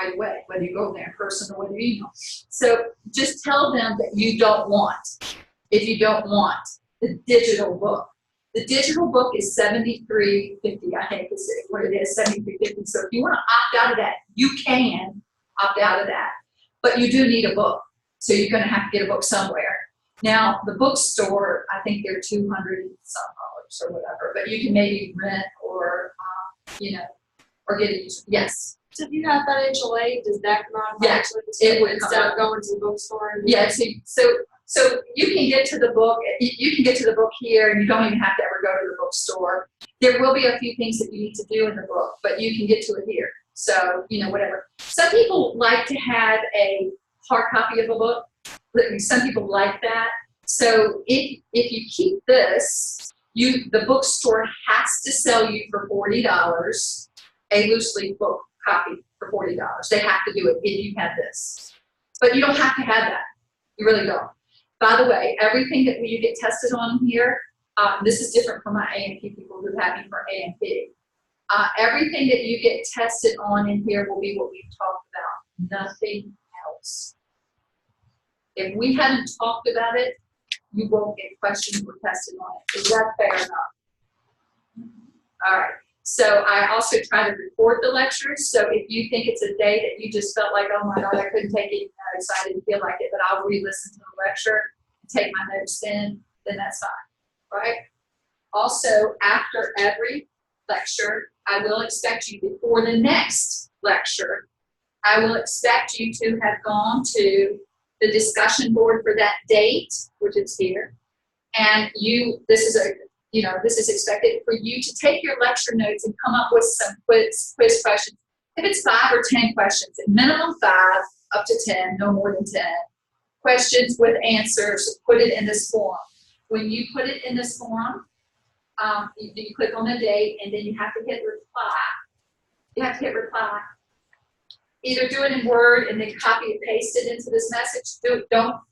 Either way, whether you go there in person or whether you email. So just tell them that you don't want, if you don't want the digital book. The digital book is $73.50. I think is what it is, $73.50. So if you want to opt out of that, you can opt out of that. But you do need a book. So you're going to have to get a book somewhere. Now, the bookstore, I think they're $200 and some dollars or whatever, but you can maybe rent or, or get it. Yes. So if you have financial aid, does that come out of Yeah, financial aid it would instead come out. of going to the bookstore? And Yeah, so you can get to the book, you can get to the book here, and you don't even have to ever go to the bookstore. There will be a few things that you need to do in the book, but you can get to it here. So, whatever. Some people like to have a hard copy of a book. Some people like that. So if you keep this, the bookstore has to sell you for $40 a loose leaf book copy for $40. They have to do it if you have this. But you don't have to have that. You really don't. By the way, everything that you get tested on here, this is different from my A&P people who have me for A&P. Everything that you get tested on in here will be what we've talked about, nothing else. If we haven't talked about it, you won't get questions or tested on it. Is that fair enough? All right. So I also try to record the lectures. So if you think it's a day that you just felt like, oh my God, I couldn't take it, I didn't feel like it, but I'll re-listen to the lecture and take my notes then that's fine, right? Also, after every lecture, I will expect you, before the next lecture, I will expect you to have gone to the discussion board for that date, which is here, and this is expected for you to take your lecture notes and come up with some quiz questions. If it's 5 or 10 questions, at minimum 5, up to 10, no more than 10. Questions with answers, put it in this form. When you put it in this form, you click on the date, and then you have to hit reply. You have to hit reply. Either do it in Word and then copy and paste it into this message. Don't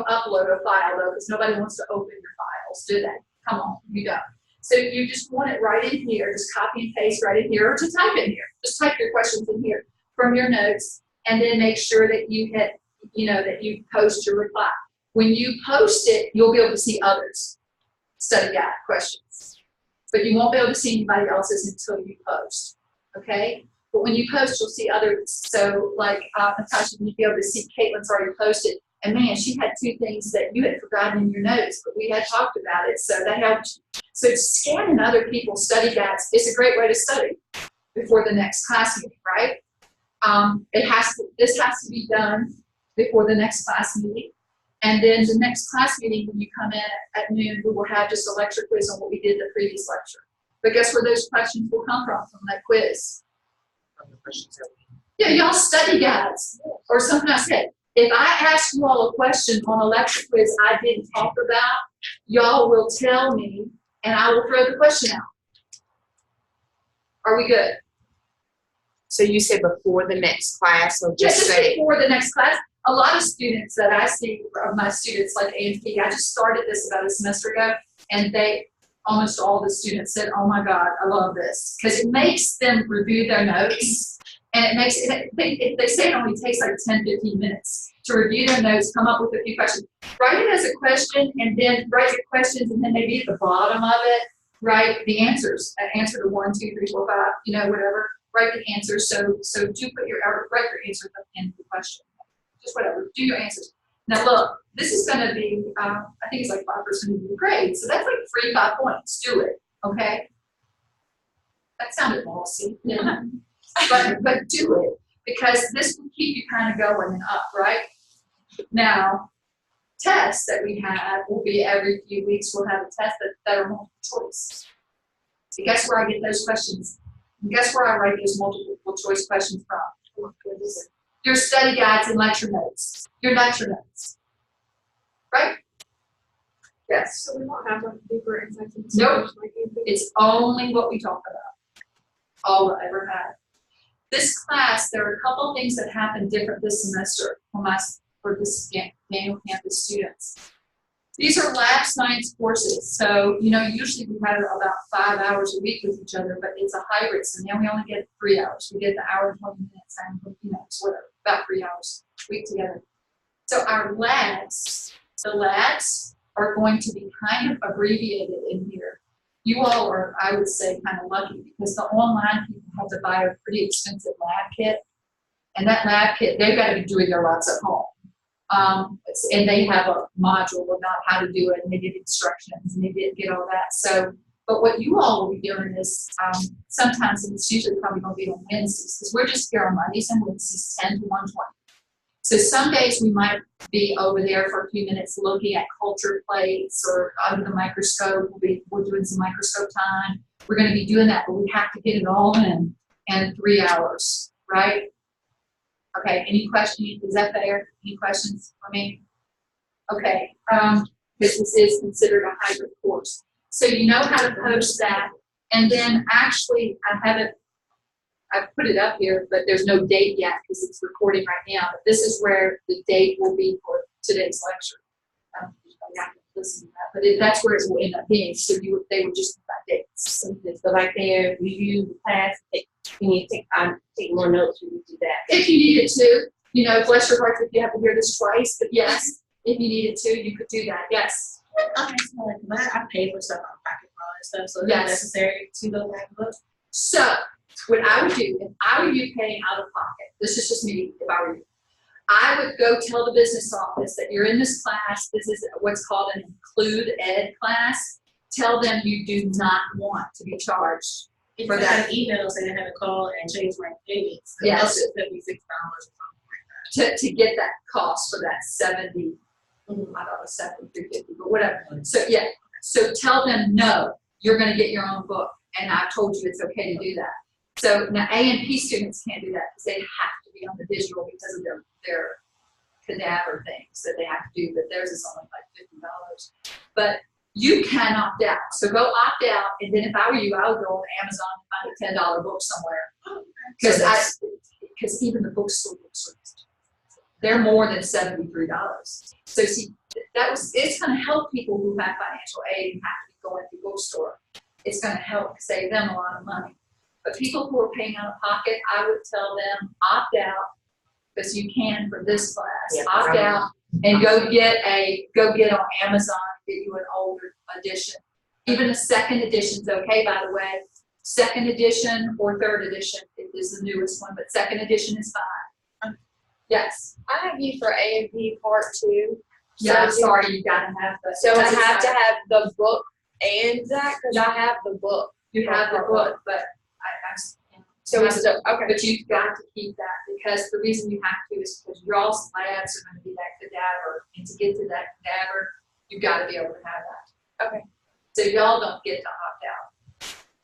upload a file though, because nobody wants to open your files. Do that. Come on, you don't. So you just want it right in here. Just copy and paste right in here, or to type in here. Just type your questions in here from your notes, and then make sure that you hit, that you post your reply. When you post it, you'll be able to see others' study guide questions, but you won't be able to see anybody else's until you post. Okay. But when you post, you'll see others. So like Natasha, you'd be able to see Caitlin's already posted. And man, she had 2 things that you had forgotten in your notes, but we had talked about it, so that helped. So scanning other people's study guides is a great way to study before the next class meeting, right? This has to be done before the next class meeting. And then the next class meeting, when you come in at noon, we will have just a lecture quiz on what we did the previous lecture. But guess where those questions will come from that quiz? From the questions that we- Yeah, y'all study guides. Or sometimes, hey, if I ask you all a question on a lecture quiz I didn't talk about, y'all will tell me and I will throw the question out. Are we good? So you said before the next class, so Just just say, before the next class. A lot of students that I see, of my students like A and P, I just started this about a semester ago, and almost all the students said, oh my God, I love this. Because it makes them review their notes, and it makes, they say it only takes like 10, 15 minutes to review their notes, come up with a few questions. Write it as a question, and then write your questions, and then maybe at the bottom of it, write the answers. Answer to 1, 2, 3, 4, 5, whatever. Write the answers. So do put write your answers in the question. Just whatever. Do your answers. Now look, this is going to be, I think it's like 5% of your grade. So that's like 3-5 points. Do it. Okay. That sounded bossy. Yeah. but do it, because this will keep you kind of going and up, right? Now, tests that we have will be every few weeks. We'll have a test that are multiple choice. So guess where I get those questions? And guess where I write those multiple choice questions from? Your study guides and lecture notes. Your lecture notes. Right? Yes. So we won't have like deeper insights into Nope. like anything. It's only what we talk about. All we'll ever have. This class, there are a couple of things that happened different this semester for this Daniel Campus students. These are lab science courses. So, usually we have about 5 hours a week with each other, but it's a hybrid. So now we only get 3 hours. We get the hour and 20 minutes and, whatever, about 3 hours a week together. So our labs, the labs are going to be kind of abbreviated in here. You all are, I would say, kind of lucky, because the online people have to buy a pretty expensive lab kit. And that lab kit, they've got to be doing their labs at home. And they have a module about how to do it, and they get instructions, and they did get all that. So, but what you all will be doing is, sometimes, and it's usually probably going to be on Wednesdays, because we're just here on Mondays and Wednesdays, 10 to 1:20. So some days we might be over there for a few minutes looking at culture plates or under the microscope. We're doing some microscope time. We're going to be doing that, but we have to get it all in 3 hours, right? Okay, any questions? Is that fair? Any questions for me? Okay, because this is considered a hybrid course. So you know how to post that, and then actually I put it up here, but there's no date yet because it's recording right now. But this is where the date will be for today's lecture. You have to listen to that, but that's where it will end up being. So they would just put dates. So like there, review the class, you need to take more notes when you do that. If you needed to, bless your heart if you have to hear this twice, but yes, if you needed to, you could do that. Yes. Okay, so like, I pay for stuff on Pocket Phone and stuff, so Yes. it's necessary to go back and look. So what I would do, if I were you paying out of pocket, this is just me, if I were you, I would go tell the business office that you're in this class. This is what's called an include ed class. Tell them you do not want to be charged If for I that. got an email saying I had to call and change my payments, Yes. up to $76 or something like to get that cost for that 70, I don't know, 73.50, but whatever. So yeah, so tell them no, you're going to get your own book, and I've told you it's okay to do that. So now A and P students can't do that because they have to be on the digital because of their cadaver things that they have to do, but theirs is only like $50. But you can opt out. So go opt out, and then if I were you, I would go on Amazon and find a $10 book somewhere. Because even the bookstore books are, they're more than $73. So see, it's going to help people who have financial aid and have to be going to the bookstore. It's going to help save them a lot of money. But people who are paying out of pocket, I would tell them opt out, because you can for this class. Yeah, Opt out and go get on Amazon, get you an older edition. Even a second edition's okay, by the way. Second edition or third edition is the newest one, but second edition is fine. Yes. I have you for A and P part 2. Yeah, I'm So sorry, you gotta have the. So I because it's have to not- have the book and that, because I have the book. You have the book, but So it's okay. But you've got to keep that, because the reason you have to is because y'all's labs are gonna be that cadaver, and to get to that cadaver, you've gotta be able to have that. Okay. So y'all don't get to opt out.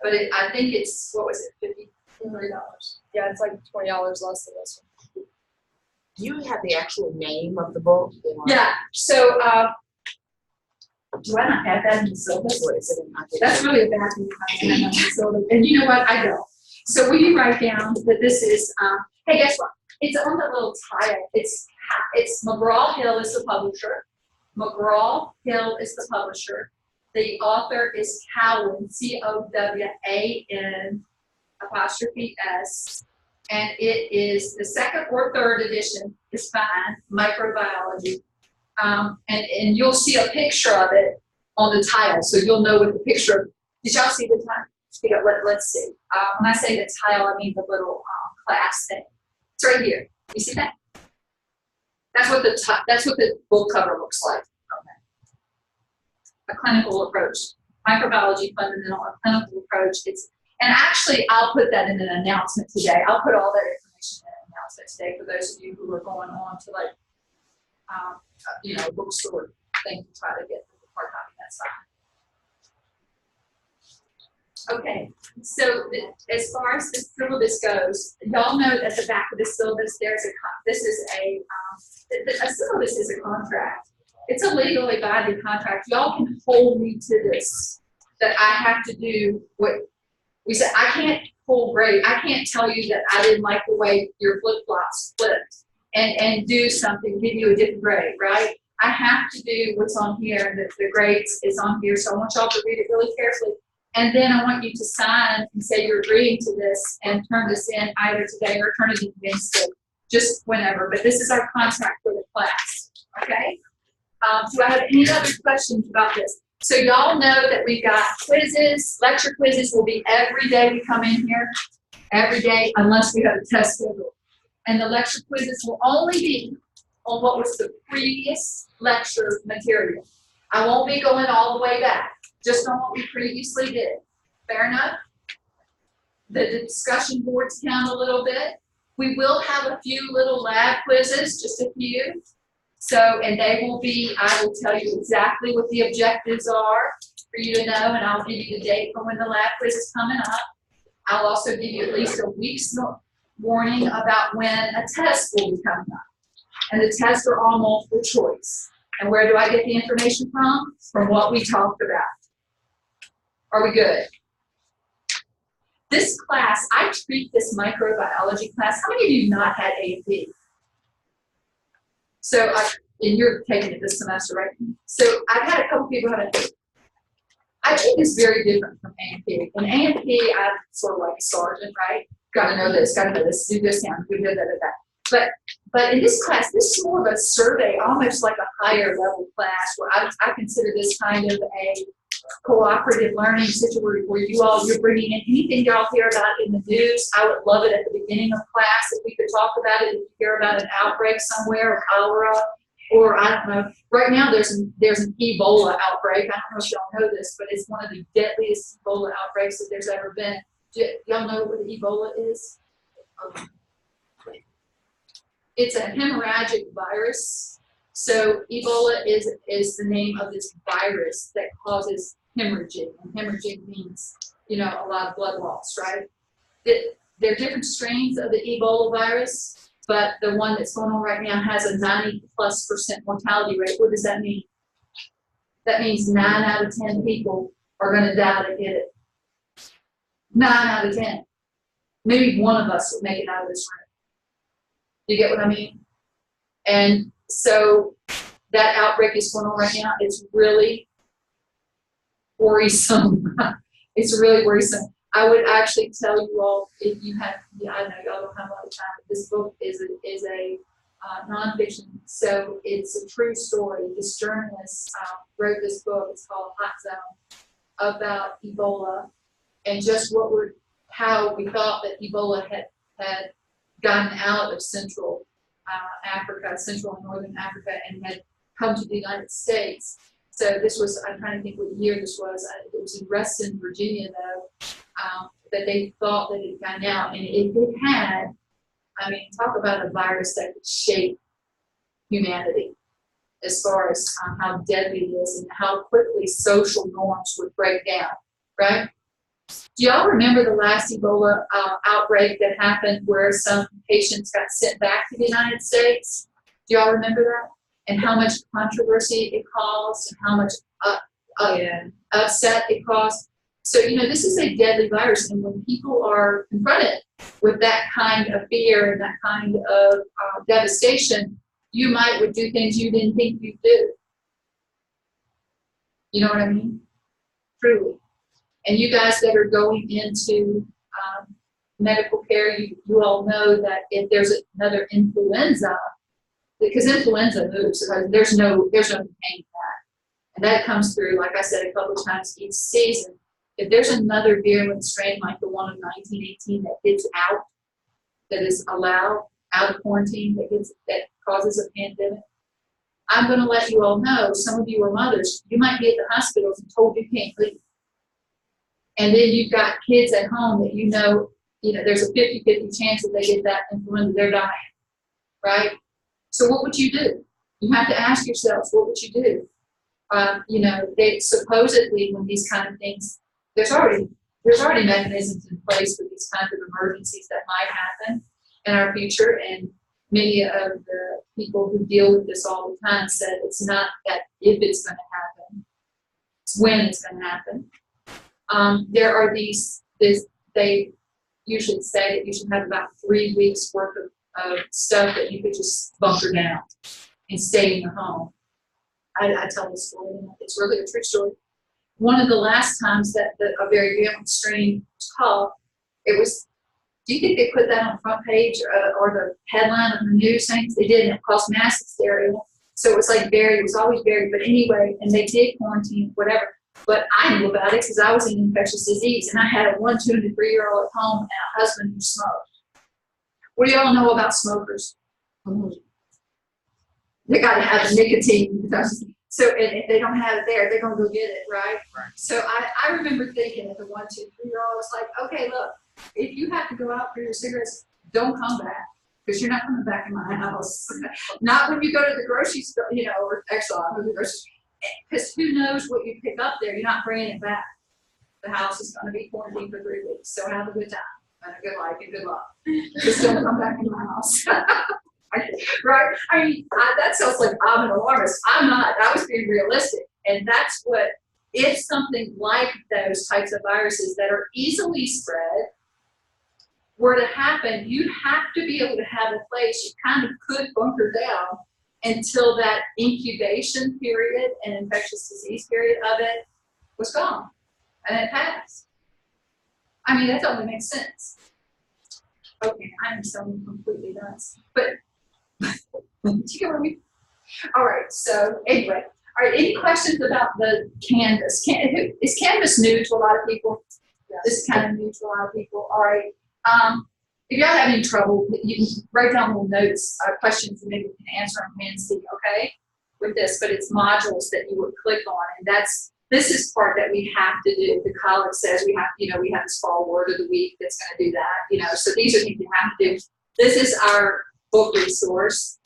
But I think it's, what was it, $53? Yeah, it's like $20 less than this one. Do you have the actual name of the book? Or Yeah, so, do I not have that in the syllabus? what is it in my That's really a bad thing. I don't have the syllabus. And you know what, I don't. So will you write down that this is, hey, guess what? It's on the little tile. It's McGraw-Hill is the publisher. McGraw-Hill is the publisher. The author is Cowan, COWAN''S, and it is the second or third edition is fine, microbiology. And you'll see a picture of it on the tile, so you'll know what the picture. Did y'all see the tile? Yeah, let's see. When I say the tile, I mean the little class thing. It's right here. You see that? That's what the book cover looks like. A clinical approach, microbiology fundamental, a clinical approach. And actually, I'll put that in an announcement today. I'll put all that information in an announcement today for those of you who are going on to bookstore thing to try to get the hard copy. That's fine. Okay, so as far as the syllabus goes, y'all know at the back of the syllabus, a syllabus is a contract. It's a legally binding contract. Y'all can hold me to this, that I have to do what we said. I can't pull grade. I can't tell you that I didn't like the way your flip-flops flipped and do something, give you a different grade, right? I have to do what's on here, and the grades is on here, so I want y'all to read it really carefully. And then I want you to sign and say you're agreeing to this and turn this in either today or turn it in Wednesday, just whenever. But this is our contract for the class, okay? Do I have any other questions about this? So y'all know that we've got quizzes. Lecture quizzes will be every day we come in here, every day, unless we have a test schedule. And the lecture quizzes will only be on what was the previous lecture material. I won't be going all the way back, just on what we previously did. Fair enough? The discussion boards count a little bit. We will have a few little lab quizzes, just a few. So, and they will be, I will tell you exactly what the objectives are for you to know, and I'll give you the date for when the lab quiz is coming up. I'll also give you at least a week's warning about when a test will be coming up. And the tests are all multiple choice. And where do I get the information from? From what we talked about. Are we good? This class, I treat this microbiology class. How many of you not had A&P? So, and you're taking it this semester, right? So I've had a couple people have it. I think it's very different from A&P. In A&P, I'm sort of like a sergeant, right? Got to know this, do this now, do that. But in this class, this is more of a survey, almost like a higher level class, where I consider this kind of a cooperative learning situation where you're bringing in anything y'all hear about in the news. I would love it at the beginning of class if we could talk about it. If you hear about an outbreak somewhere, or cholera, or I don't know. Right now there's an Ebola outbreak. I don't know if y'all know this, but it's one of the deadliest Ebola outbreaks that there's ever been. Y'all know what Ebola is? It's a hemorrhagic virus. So Ebola is the name of this virus that causes hemorrhaging. And hemorrhaging means, a lot of blood loss, right? There are different strains of the Ebola virus, but the one that's going on right now has a 90+% mortality rate. What does that mean? That means 9 out of 10 people are going to die to get it. 9 out of 10. Maybe one of us will make it out of this room. You get what I mean? And so that outbreak is going on right now. It's really worrisome. It's really worrisome. I would actually tell you all, if you have, I know y'all don't have a lot of time, but this book is a nonfiction, so it's a true story. This journalist wrote this book. It's called Hot Zone, about Ebola, and just how we thought that Ebola had gotten out of Central Africa, Central and Northern Africa, and had come to the United States. So this was, I'm trying to think what year this was. It was in Reston, Virginia, though, that they thought that it had gotten out. And if it had, I mean, talk about a virus that could shape humanity as far as how deadly it is and how quickly social norms would break down, right? Do y'all remember the last Ebola outbreak that happened where some patients got sent back to the United States? Do y'all remember that? And how much controversy it caused and how much upset it caused? So, this is a deadly virus, and when people are confronted with that kind of fear and that kind of devastation, you would do things you didn't think you'd do. You know what I mean? Truly. And you guys that are going into medical care, you all know that if there's another influenza, because influenza moves, there's no containment that. And that comes through, like I said, a couple of times each season. If there's another virulent strain like the one of 1918 that gets out, that is allowed out of quarantine, that causes a pandemic, I'm going to let you all know, some of you are mothers, you might be at the hospitals and told you can't leave. And then you've got kids at home that there's a 50-50 chance that they get that influenza, they're dying, right? So what would you do? You have to ask yourselves, what would you do? They supposedly, when these kind of things, there's already mechanisms in place for these kinds of emergencies that might happen in our future. And many of the people who deal with this all the time said it's not that if it's going to happen, it's when it's going to happen. There are they usually say that you should have about 3 weeks worth of stuff that you could just bunker down and stay in your home. I tell this story, it's really a true story. One of the last times that a very virulent strain was called, do you think they put that on the front page or the headline of the news things? They didn't. It caused mass hysteria. So it was it was always buried. But anyway, and they did quarantine, whatever. But I knew about it because I was in infectious disease, and I had a 1, 2, and 3-year-old at home and a husband who smoked. What do y'all know about smokers? They got to have the nicotine. So if they don't have it there, they're going to go get it, right? So I remember thinking at the 1, 2, 3-year-old, I was like, okay, look, if you have to go out for your cigarettes, don't come back because you're not coming back in my house. Not when you go to the grocery store, or actually I'll go to the grocery store. Because who knows what you pick up there? You're not bringing it back. The house is going to be quarantined for 3 weeks. So have a good time and a good life and good luck. Just don't come back in my house. Right? I mean, that sounds like I'm an alarmist. I'm not. I was being realistic. And that's what, if something like those types of viruses that are easily spread were to happen, you'd have to be able to have a place you kind of could bunker down until that incubation period and infectious disease period of it was gone. And it passed. I mean, that totally makes sense. Okay, I'm so completely nuts. But, do you get what I mean? All right, so anyway. All right, any questions about the Canvas? Is Canvas new to a lot of people? Yes. This is kind of new to a lot of people. All right. If y'all have any trouble, you can write down little notes, questions, and maybe we can answer them Wednesday, okay? With this, but it's modules that you would click on, and this is part that we have to do. The college says we have this fall word of the week that's going to do that, so these are things you have to do. This is our book resource.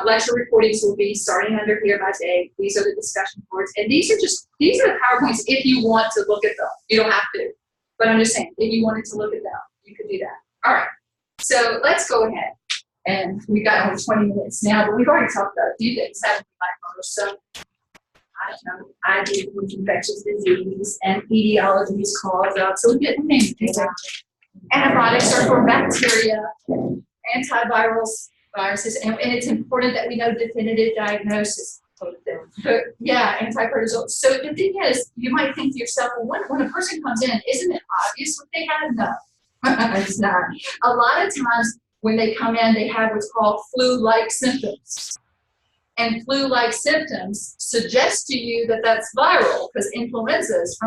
Lecture recordings will be starting under here by day. These are the discussion boards, and these are the PowerPoints if you want to look at them. You don't have to, but I'm just saying, if you wanted to look at them, you could do that. All right. So let's go ahead, and we got only 20 minutes now, but we've already talked about a few things, haven't we, Michael? So I don't know. I do with infectious disease and etiology is caused out. So we get the name things out. Antibiotics are for bacteria, antivirals, viruses, and it's important that we know definitive diagnosis. But yeah, antiprotozoal. So the thing is, you might think to yourself, well, when a person comes in, isn't it obvious what they have? No. It's not. A lot of times when they come in, they have what's called flu-like symptoms. And flu-like symptoms suggest to you that that's viral because influenza is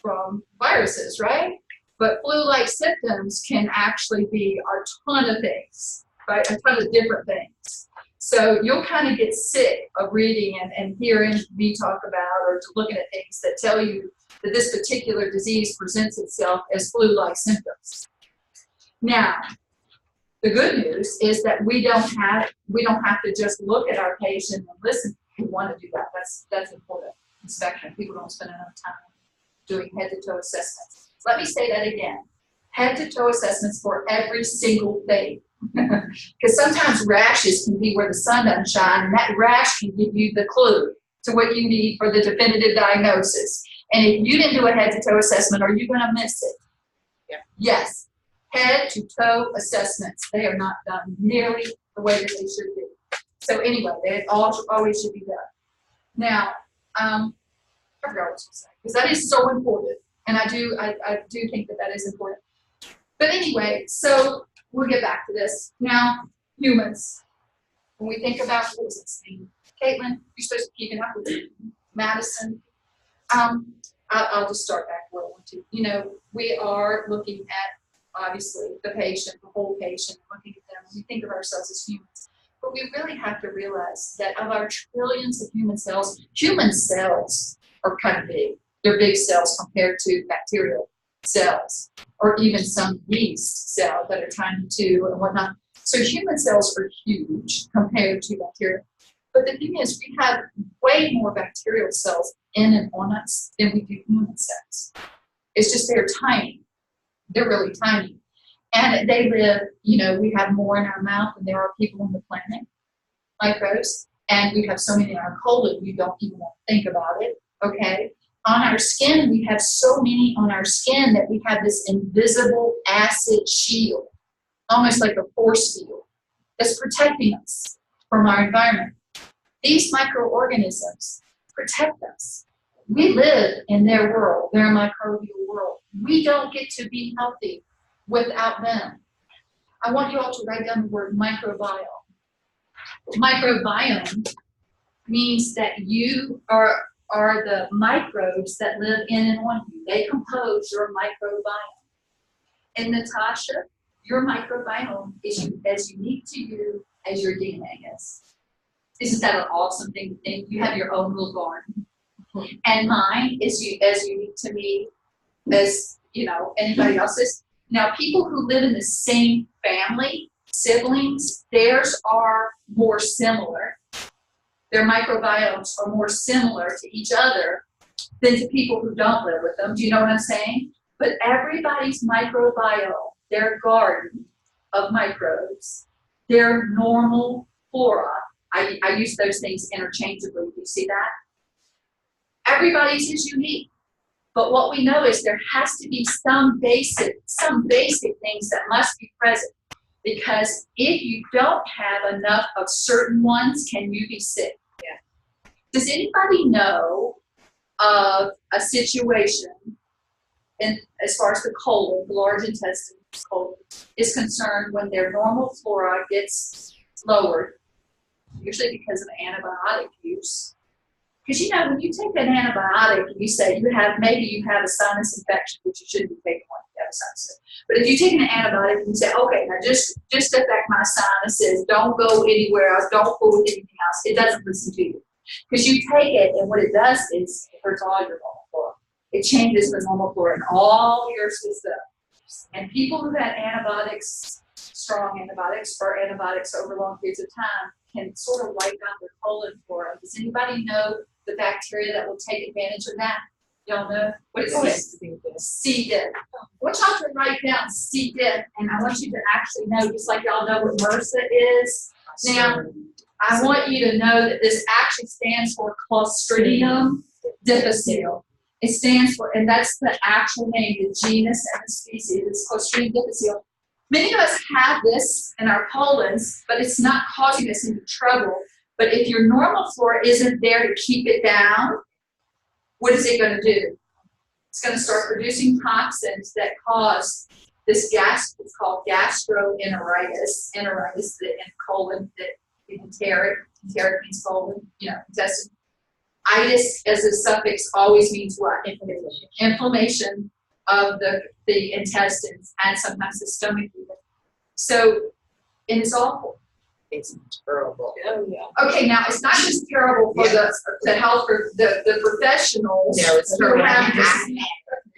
from viruses, right? But flu-like symptoms can actually be a ton of things, right? A ton of different things. So you'll kind of get sick of reading and hearing me talk about or looking at things that tell you that this particular disease presents itself as flu-like symptoms. Now, the good news is that we don't have to just look at our patient and listen. We want to do that. That's important. Inspection. People don't spend enough time doing head-to-toe assessments. Let me say that again. Head-to-toe assessments for every single thing. Because sometimes rashes can be where the sun doesn't shine, and that rash can give you the clue to what you need for the definitive diagnosis. And if you didn't do a head-to-toe assessment, are you going to miss it? Yeah. Yes. Head-to-toe assessments. They are not done nearly the way that they should be. So anyway, they always should be done. Now, I forgot what I was going to say, because that is so important. And I do think that is important. But anyway, so we'll get back to this. Now, humans. When we think about what does this mean? Caitlin, you're supposed to be keeping up with it. Madison. I'll just start back where I want to. You know, we are looking at, obviously, the patient, the whole patient, looking at them. We think of ourselves as humans. But we really have to realize that of our trillions of human cells are kind of big. They're big cells compared to bacterial cells, or even some yeast cells that are tiny too and whatnot. So human cells are huge compared to bacteria. But the thing is, we have way more bacterial cells in and on us than we do human cells. It's just they're tiny. They're really tiny. And they live, you know, we have more in our mouth than there are people on the planet, microbes. And we have so many in our colon, you don't even want to think about it, okay? On our skin, we have so many on our skin that we have this invisible acid shield, almost like a force field, that's protecting us from our environment. These microorganisms protect us. We live in their world, their microbial world. We don't get to be healthy without them. I want you all to write down the word microbiome. Microbiome means that you are the microbes that live in and on you. They compose your microbiome. And Natasha, your microbiome is as unique to you as your DNA is. Isn't that an awesome thing to think? You have your own little garden. And mine is as unique to me as, you know, anybody else's. Now, people who live in the same family, siblings, theirs are more similar. Their microbiomes are more similar to each other than to people who don't live with them. Do you know what I'm saying? But everybody's microbiome, their garden of microbes, their normal flora, I use those things interchangeably. Do you see that? Everybody's is unique. But what we know is there has to be some basic things that must be present. Because if you don't have enough of certain ones, can you be sick? Yeah. Does anybody know of a situation, in, as far as the colon, the large intestine colon, is concerned when their normal flora gets lowered, usually because of antibiotic use? Because, you know, when you take an antibiotic and you say maybe you have a sinus infection, which you shouldn't be taking one if you have a sinus infection. But if you take an antibiotic and you say, okay, now just affect my sinuses, don't go anywhere else, don't fool with anything else, it doesn't listen to you. Because you take it and what it does is it hurts all your normal flora. It changes the normal flora in all your system. And people who had antibiotics, strong antibiotics, or antibiotics over long periods of time can sort of wipe out their colon flora. Does anybody know the bacteria that will take advantage of that? Y'all know? What is it? C. diff. I want y'all to write down C. diff, and I want you to actually know, just like y'all know what MRSA is. Now, I want you to know that this actually stands for Clostridium difficile. It stands for, and that's the actual name, the genus and the species, it's Clostridium difficile. Many of us have this in our colons, but it's not causing us any trouble. But if your normal flora isn't there to keep it down, what is it going to do? It's going to start producing toxins that cause this gas. It's called gastroenteritis. Enteritis, the colon, the enteric means colon, you know, intestine. Itis as a suffix always means what? Inflammation. of the intestines and sometimes the stomach even. So, and it's awful. It's terrible. Oh, yeah. Okay, now it's not just terrible for the health for the professionals. No, it's who terrible. have this.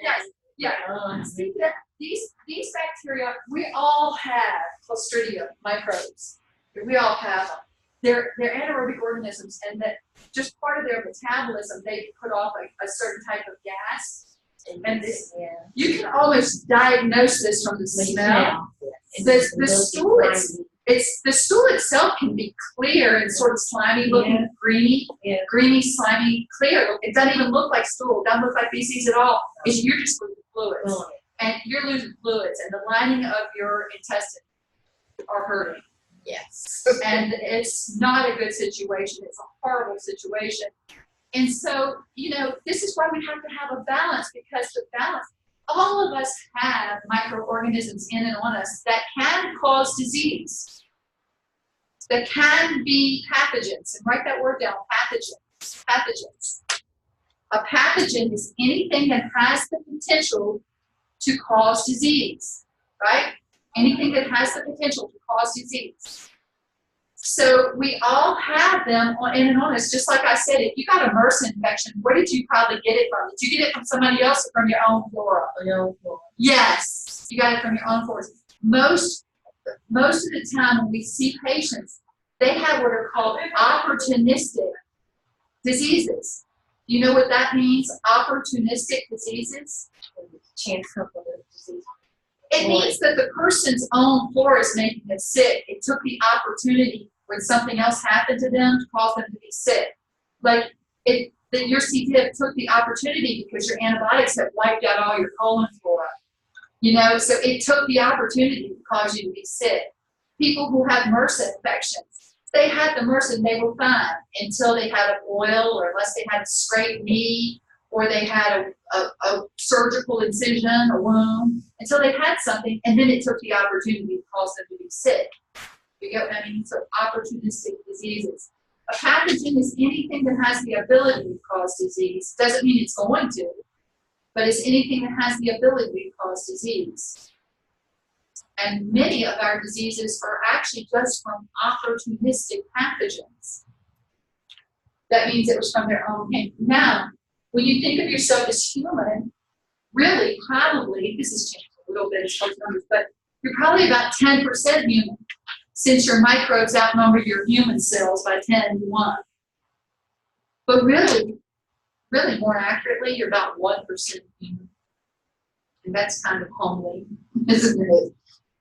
Yes, yeah. See, these bacteria, we all have Clostridium microbes. We all have them. They're anaerobic organisms, and that just part of their metabolism, they put off a certain type of gas. And this, you can almost diagnose this from the smell. The stool, the stool itself can be clear and sort of slimy looking, greeny, slimy, clear. It doesn't even look like stool. It doesn't look like feces at all. You're just losing fluids. And you're losing fluids, and the lining of your intestine are hurting. Yes. And it's not a good situation. It's a horrible situation. And so, this is why we have to have a balance, because the balance, all of us have microorganisms in and on us that can cause disease, that can be pathogens. And write that word down, pathogens, pathogens. A pathogen is anything that has the potential to cause disease, right? Anything that has the potential to cause disease. So we all have them in and on us. Just like I said, if you got a MRSA infection, where did you probably get it from? Did you get it from somebody else or from your own flora? Yes, you got it from your own flora. Most of the time when we see patients, they have what are called opportunistic diseases. Do you know what that means? Opportunistic diseases? Chance of disease. It means that the person's own flora is making them sick. It took the opportunity when something else happened to them to cause them to be sick. Like your C. diff took the opportunity because your antibiotics have wiped out all your colon flora. So it took the opportunity to cause you to be sick. People who have MRSA infections, they had the MRSA and they were fine until they had a boil, or unless they had a scraped knee, or they had a surgical incision, a wound, until they had something, and then it took the opportunity to cause them to be sick. You get what I mean? So opportunistic diseases. A pathogen is anything that has the ability to cause disease. Doesn't mean it's going to, but it's anything that has the ability to cause disease. And many of our diseases are actually just from opportunistic pathogens. That means it was from their own hand. Now, when you think of yourself as human, really, probably, this has changed a little bit as far as numbers, but you're probably about 10% human, since your microbes outnumber your human cells by 10 to 1. But really more accurately, you're about 1% human. And that's kind of homely, isn't it?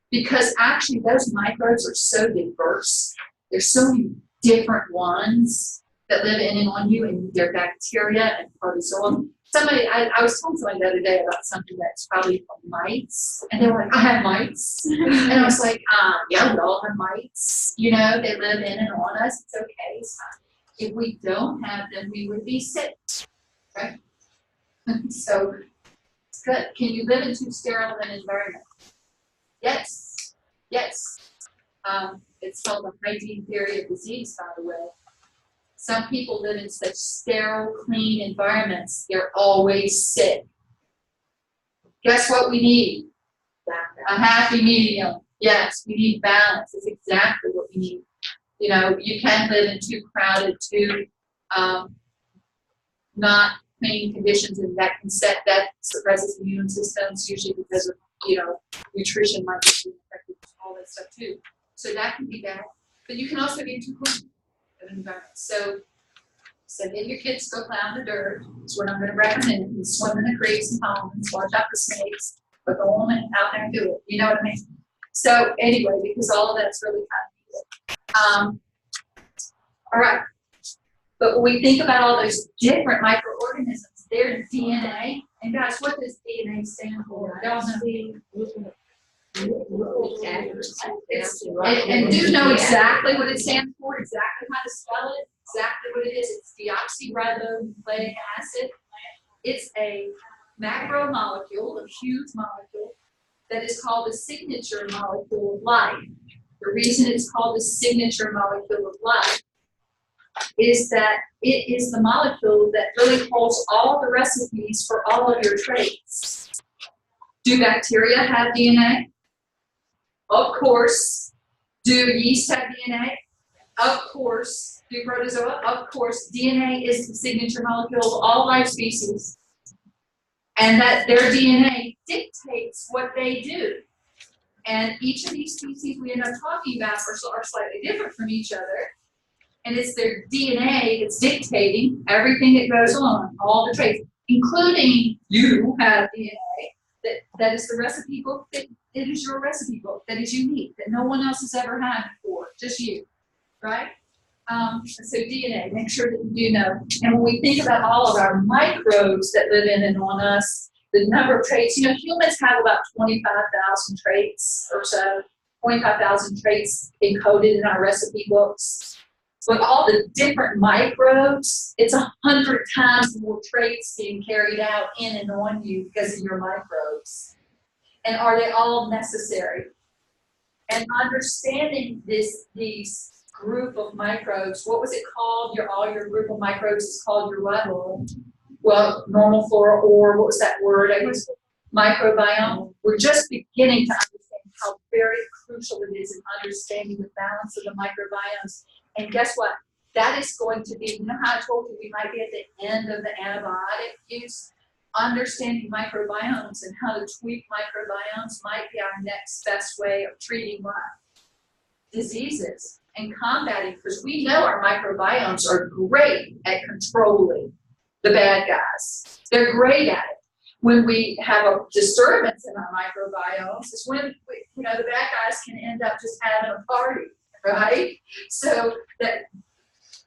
Because actually those microbes are so diverse. There's so many different ones that live in and on you, and their bacteria and protozoa. I was telling somebody the other day about something that's probably from mites, and they were like, I have mites. And I was like, yeah, we all have mites. They live in and on us. It's okay, it's fine. If we don't have them, we would be sick, right? So it's good. Can you live in too sterile an environment? Yes. It's called the hygiene theory of disease, by the way. Some people live in such sterile, clean environments, they're always sick. Guess what we need? A happy medium. Yes, we need balance. It's exactly what we need. You can live in too crowded, too not clean conditions, and that suppresses immune systems, usually because of, nutrition might be affected, all that stuff too. So that can be bad. But you can also be too clean. Environment. So get your kids to go play on the dirt. That's what I'm going to recommend. And swim in the creeks and ponds, watch out for snakes, but go on out there and do it. You know what I mean? So anyway, because all of that's really kind of needed. All right. But when we think about all those different microorganisms, their DNA, and guys, what does DNA stand for? Y'all know? And do know exactly what it stands for, exactly how to spell it, exactly what it is. It's deoxyribonucleic acid. It's a macromolecule, a huge molecule, that is called the signature molecule of life. The reason it's called the signature molecule of life is that it is the molecule that really holds all the recipes for all of your traits. Do bacteria have DNA? Of course. Do yeast have DNA? Of course. Do protozoa? Of course. DNA is the signature molecule of all life species. And that their DNA dictates what they do. And each of these species we end up talking about are slightly different from each other. And it's their DNA that's dictating everything that goes on, all the traits, including you have DNA that is the recipe book, that it is your recipe book, that is unique, that no one else has ever had before, just you, right? So DNA, make sure that you do know. And when we think about all of our microbes that live in and on us, the number of traits, humans have about 25,000 traits or so, 25,000 traits encoded in our recipe books. With all the different microbes, it's 100 times more traits being carried out in and on you because of your microbes. And are they all necessary? And understanding these group of microbes, what was it called? All your group of microbes is called your what? Well, normal flora, or what was that word? I guess microbiome. We're just beginning to understand how very crucial it is in understanding the balance of the microbiomes. And guess what? That is going to be, how I told you we might be at the end of the antibiotic use? Understanding microbiomes and how to tweak microbiomes might be our next best way of treating what? Diseases and combating, because we know our microbiomes are great at controlling the bad guys. They're great at it. When we have a disturbance in our microbiomes, is when the bad guys can end up just having a party, right? So that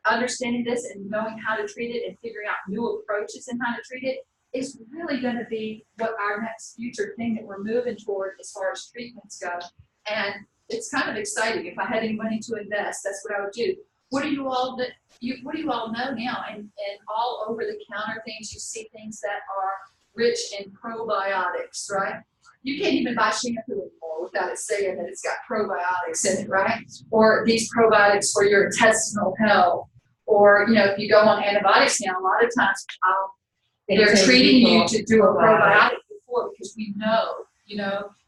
understanding this and knowing how to treat it and figuring out new approaches and how to treat it is really going to be what our next future thing that we're moving toward as far as treatments go. And it's kind of exciting. If I had any money to invest, that's what I would do. What do you all know now? And all over the counter things, you see things that are rich in probiotics, right? You can't even buy shampoo anymore without it saying that it's got probiotics in it, right? Or these probiotics for your intestinal health. Or, if you go on antibiotics now, a lot of times they're treating you to do a probiotic before, because we know,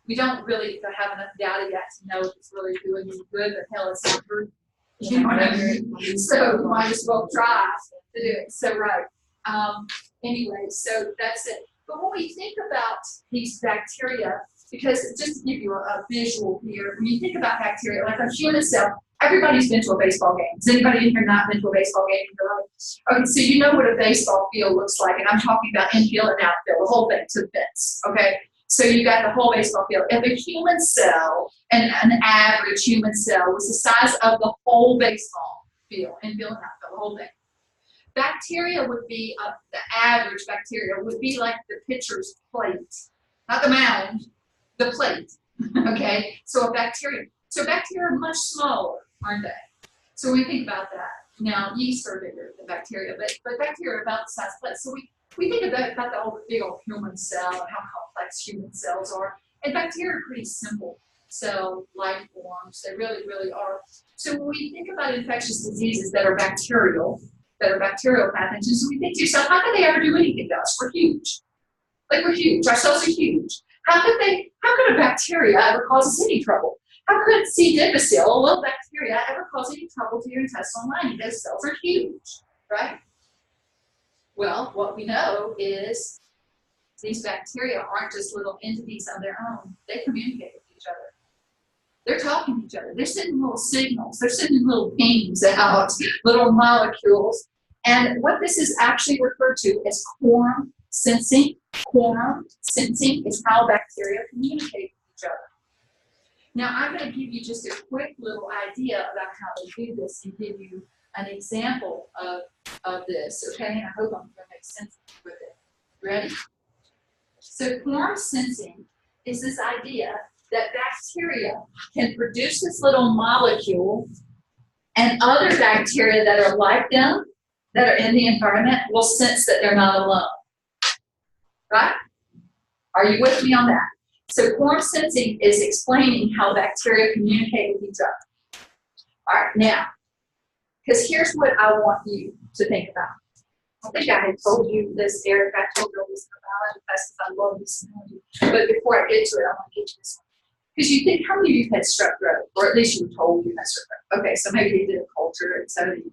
we don't really have enough data yet to know if it's really doing you good, or hell, it's not good. You know what I mean? So we might as well try to do it. So, right. Anyway, so that's it. But when we think about these bacteria, because just to give you a visual here, when you think about bacteria, like a human cell, everybody's been to a baseball game. Has anybody in here not been to a baseball game? Okay, so you know what a baseball field looks like, and I'm talking about infield and outfield, the whole thing to the fence, okay? So you got the whole baseball field. If a human cell, an average human cell, was the size of the whole baseball field, infield and outfield, the whole thing. Bacteria would be, the average bacteria would be like the pitcher's plate. Not the mound, the plate, okay? So bacteria are much smaller, aren't they? So when we think about that, now yeast are bigger than bacteria, but bacteria are about the size of plate. So we think about the big old human cell and how complex human cells are. And bacteria are pretty simple cell life forms. They really, really are. So when we think about infectious diseases that are bacterial pathogens, we think to yourself, how could they ever do anything to us? We're huge. We're huge. Our cells are huge. How could a bacteria ever cause us any trouble? How could C. difficile, a little bacteria, ever cause any trouble to your intestinal lining? Those cells are huge, right? Well, what we know is these bacteria aren't just little entities on their own. They communicate with each other. They're talking to each other. They're sending little signals. They're sending little pings out, little molecules. And what this is actually referred to as quorum sensing. Quorum sensing is how bacteria communicate with each other. Now, I'm going to give you just a quick little idea about how they do this and give you an example of this, okay? And I hope I'm going to make sense with it. Ready? So quorum sensing is this idea that bacteria can produce this little molecule, and other bacteria that are like them, that are in the environment, will sense that they're not alone. Right? Are you with me on that? So quorum sensing is explaining how bacteria communicate with each other. All right, now, because here's what I want you to think about. I think I had told you this, Eric, I told you this about it, that's because I love this analogy. But before I get to it, I want to get to this one. Because you think, how many of you had strep throat? Or at least you were told you had strep throat. Okay, so maybe you did a culture, and so you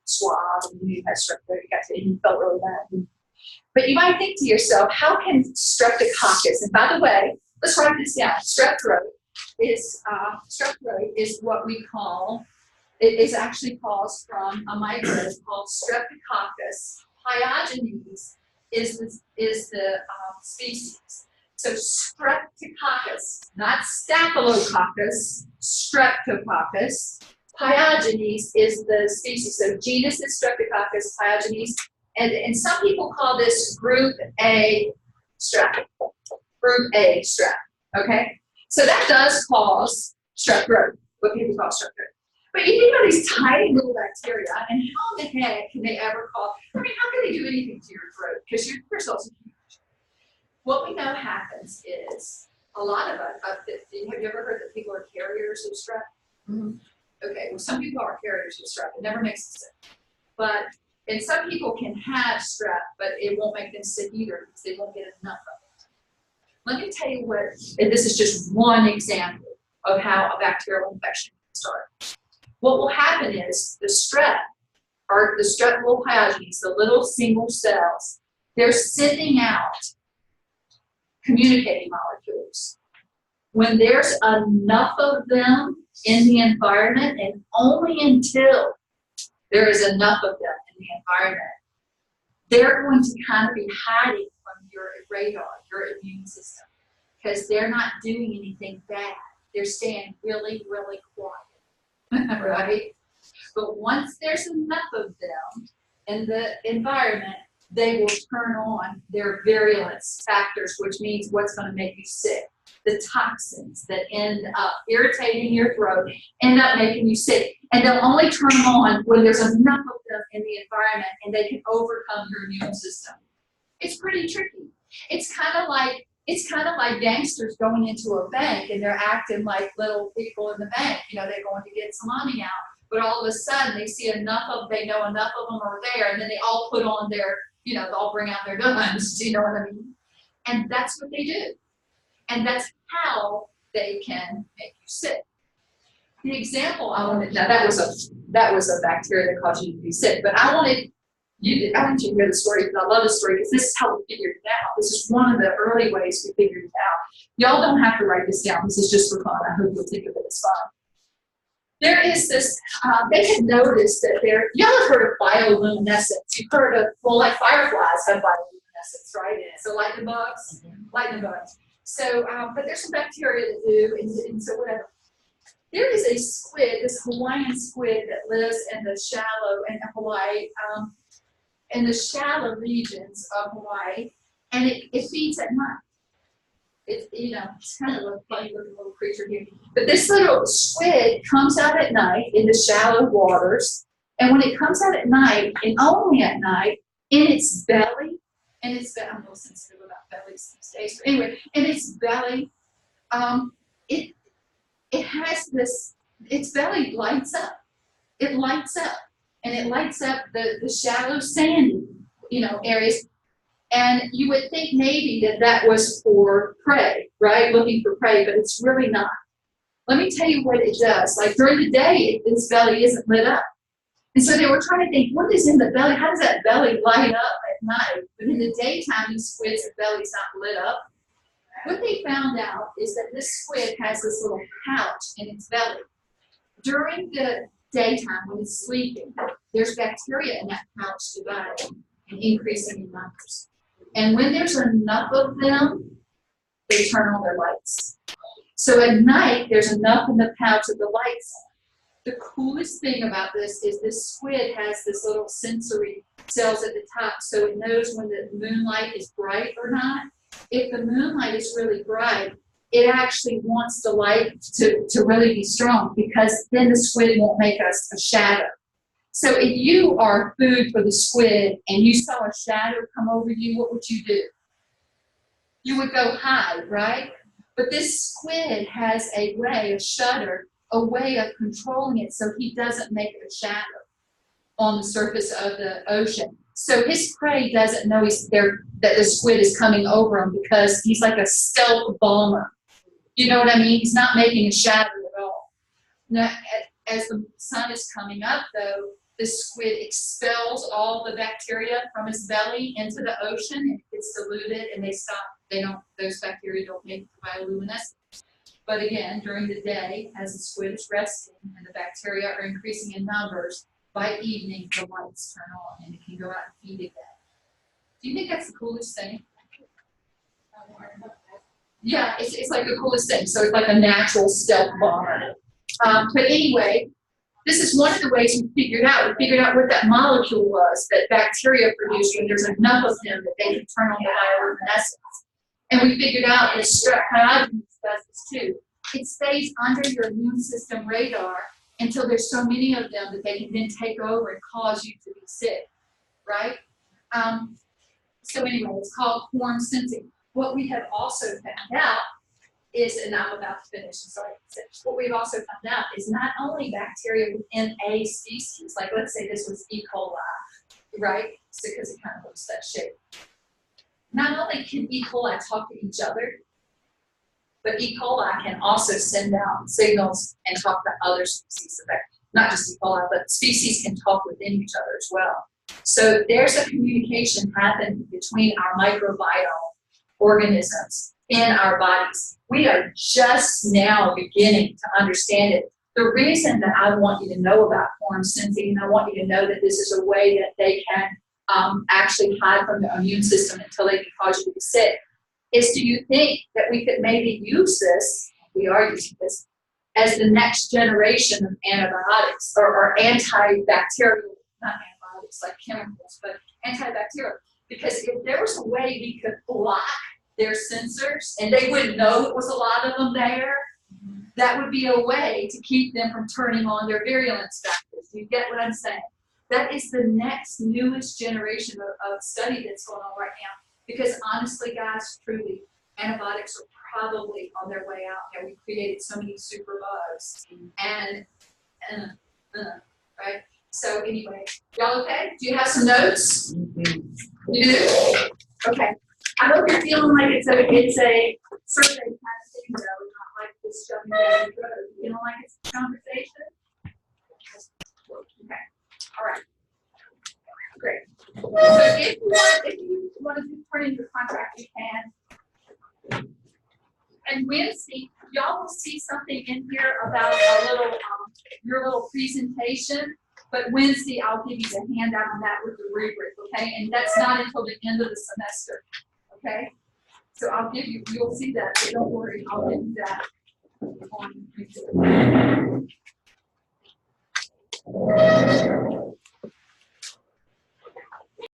swab, and you had strep throat, you got to, and you felt really bad. But you might think to yourself, how can streptococcus, and by the way, let's write this down, strep throat is what we call, it is actually caused from a microbe called Streptococcus pyogenes is the species. So Streptococcus, not Staphylococcus, Streptococcus. Pyogenes is the species. So genus is Streptococcus pyogenes, and some people call this group A strep. Group A strep. Okay, so that does cause strep throat. What people call strep throat. But you think about these tiny little bacteria, and how in the heck can they ever cause? I mean, how can they do anything to your throat? Because your cells are huge. What we know happens is a lot of us. Have you ever heard that people are carriers of strep? Mm-hmm. Okay, well, some people are carriers of strep. It never makes them sick. And some people can have strep, but it won't make them sick either because they won't get enough of it. Let me tell you what, and this is just one example of how a bacterial infection can start. What will happen is the strep, or the strep little pyogenes, the little single cells, they're sending out communicating molecules. When there's enough of them in the environment, and only until there is enough of them in the environment, they're going to kind of be hiding from your radar, your immune system, because they're not doing anything bad. They're staying really, really quiet, right? But once there's enough of them in the environment, they will turn on their virulence factors, which means what's going to make you sick. The toxins that end up irritating your throat end up making you sick. And they'll only turn them on when there's enough of them in the environment and they can overcome your immune system. It's pretty tricky. It's kind of like gangsters going into a bank and they're acting like little people in the bank. You know, they're going to get some money out, but all of a sudden they see they know enough of them are there, and then they all put on their, they all bring out their guns. Do you know what I mean? And that's what they do. And that's how they can make you sick. The example I wanted, now that was a bacteria that caused you to be sick, but I want you to hear the story because I love the story because this is how we figured it out. This is one of the early ways we figured it out. Y'all don't have to write this down. This is just for fun. I hope you'll think of it as fun. There is this, they had noticed that y'all have heard of bioluminescence. You've heard of, like fireflies have bioluminescence, right? So lightning bugs. So, but there's some bacteria that do, and so whatever. There is a squid, this Hawaiian squid that lives in the shallow in Hawaii, in the shallow regions of Hawaii, and it feeds at night. It's kind of a funny looking little creature here. But this little squid comes out at night in the shallow waters, and when it comes out at night, and only at night, in its belly, I'm a little sensitive about bellies these days, but anyway, in its belly, it has this, its belly lights up. It lights up, and it lights up the shallow sandy, areas. And you would think maybe that was for prey, right? Looking for prey, but it's really not. Let me tell you what it does. Like during the day, its belly isn't lit up. And so they were trying to think, what is in the belly? How does that belly light up at night? But in the daytime, these squids' belly's not lit up. What they found out is that this squid has this little pouch in its belly. During the daytime, when it's sleeping, there's bacteria in that pouch dividing and increasing in numbers. And when there's enough of them, they turn on their lights. So at night, there's enough in the pouch of the lights on. The coolest thing about this is this squid has this little sensory cells at the top, so it knows when the moonlight is bright or not. If the moonlight is really bright, it actually wants the light to really be strong, because then the squid won't make us a shadow. So if you are food for the squid and you saw a shadow come over you, what would you do? You would go hide, right? But this squid has a shutter, a way of controlling it so he doesn't make a shadow on the surface of the ocean. So his prey doesn't know he's there, that the squid is coming over him because he's like a stealth bomber. You know what I mean? He's not making a shadow at all. Now, as the sun is coming up, though, the squid expels all the bacteria from its belly into the ocean, and it gets diluted, and they stop. Those bacteria don't make bioluminescence. But again, during the day, as the squid is resting and the bacteria are increasing in numbers, by evening the lights turn on and it can go out and feed again. Do you think that's the coolest thing? Yeah, it's like the coolest thing. So it's like a natural stealth bomber. But anyway, this is one of the ways we figured out. We figured out what that molecule was that bacteria produce when there's enough of them that they can turn on the bioluminescence. And we figured out that strep pyogenes does this too. It stays under your immune system radar until there's so many of them that they can then take over and cause you to be sick, right? So anyway, it's called quorum sensing. What we have also found out is, and I'm about to finish, sorry, what we've also found out is not only bacteria within a species, like let's say this was E. coli, right? So because it kind of looks that shape. Not only can E. coli talk to each other, but E. coli can also send out signals and talk to other species. Not just E. coli, but species can talk within each other as well. So there's a communication happening between our microbiome organisms in our bodies. We are just now beginning to understand it. The reason that I want you to know about quorum sensing, and I want you to know that this is a way that they can actually hide from the immune system until they can cause you to be sick, is do you think that we could maybe use this, we are using this, as the next generation of antibiotics or antibacterial, not antibiotics like chemicals, but antibacterial? Because if there was a way we could block their sensors and they wouldn't know it was a lot of them there, that would be a way to keep them from turning on their virulence factors. Do you get what I'm saying? That is the next newest generation of study that's going on right now. Because honestly, guys, truly, antibiotics are probably on their way out. And we created so many super bugs. And right? So anyway, y'all okay? Do you have some notes? You do? Okay. I hope you're feeling like it's a survey kind of thing, though, not like this jumping down the road. You know, like it's a conversation? Okay. All right. Great. So if you want to turn in your contract, you can. And Wednesday, y'all will see something in here about a little your little presentation. But Wednesday, I'll give you the handout on that with the rubric, okay? And that's not until the end of the semester, okay? So I'll give you, you'll see that, so don't worry, I'll give you that on Wednesday.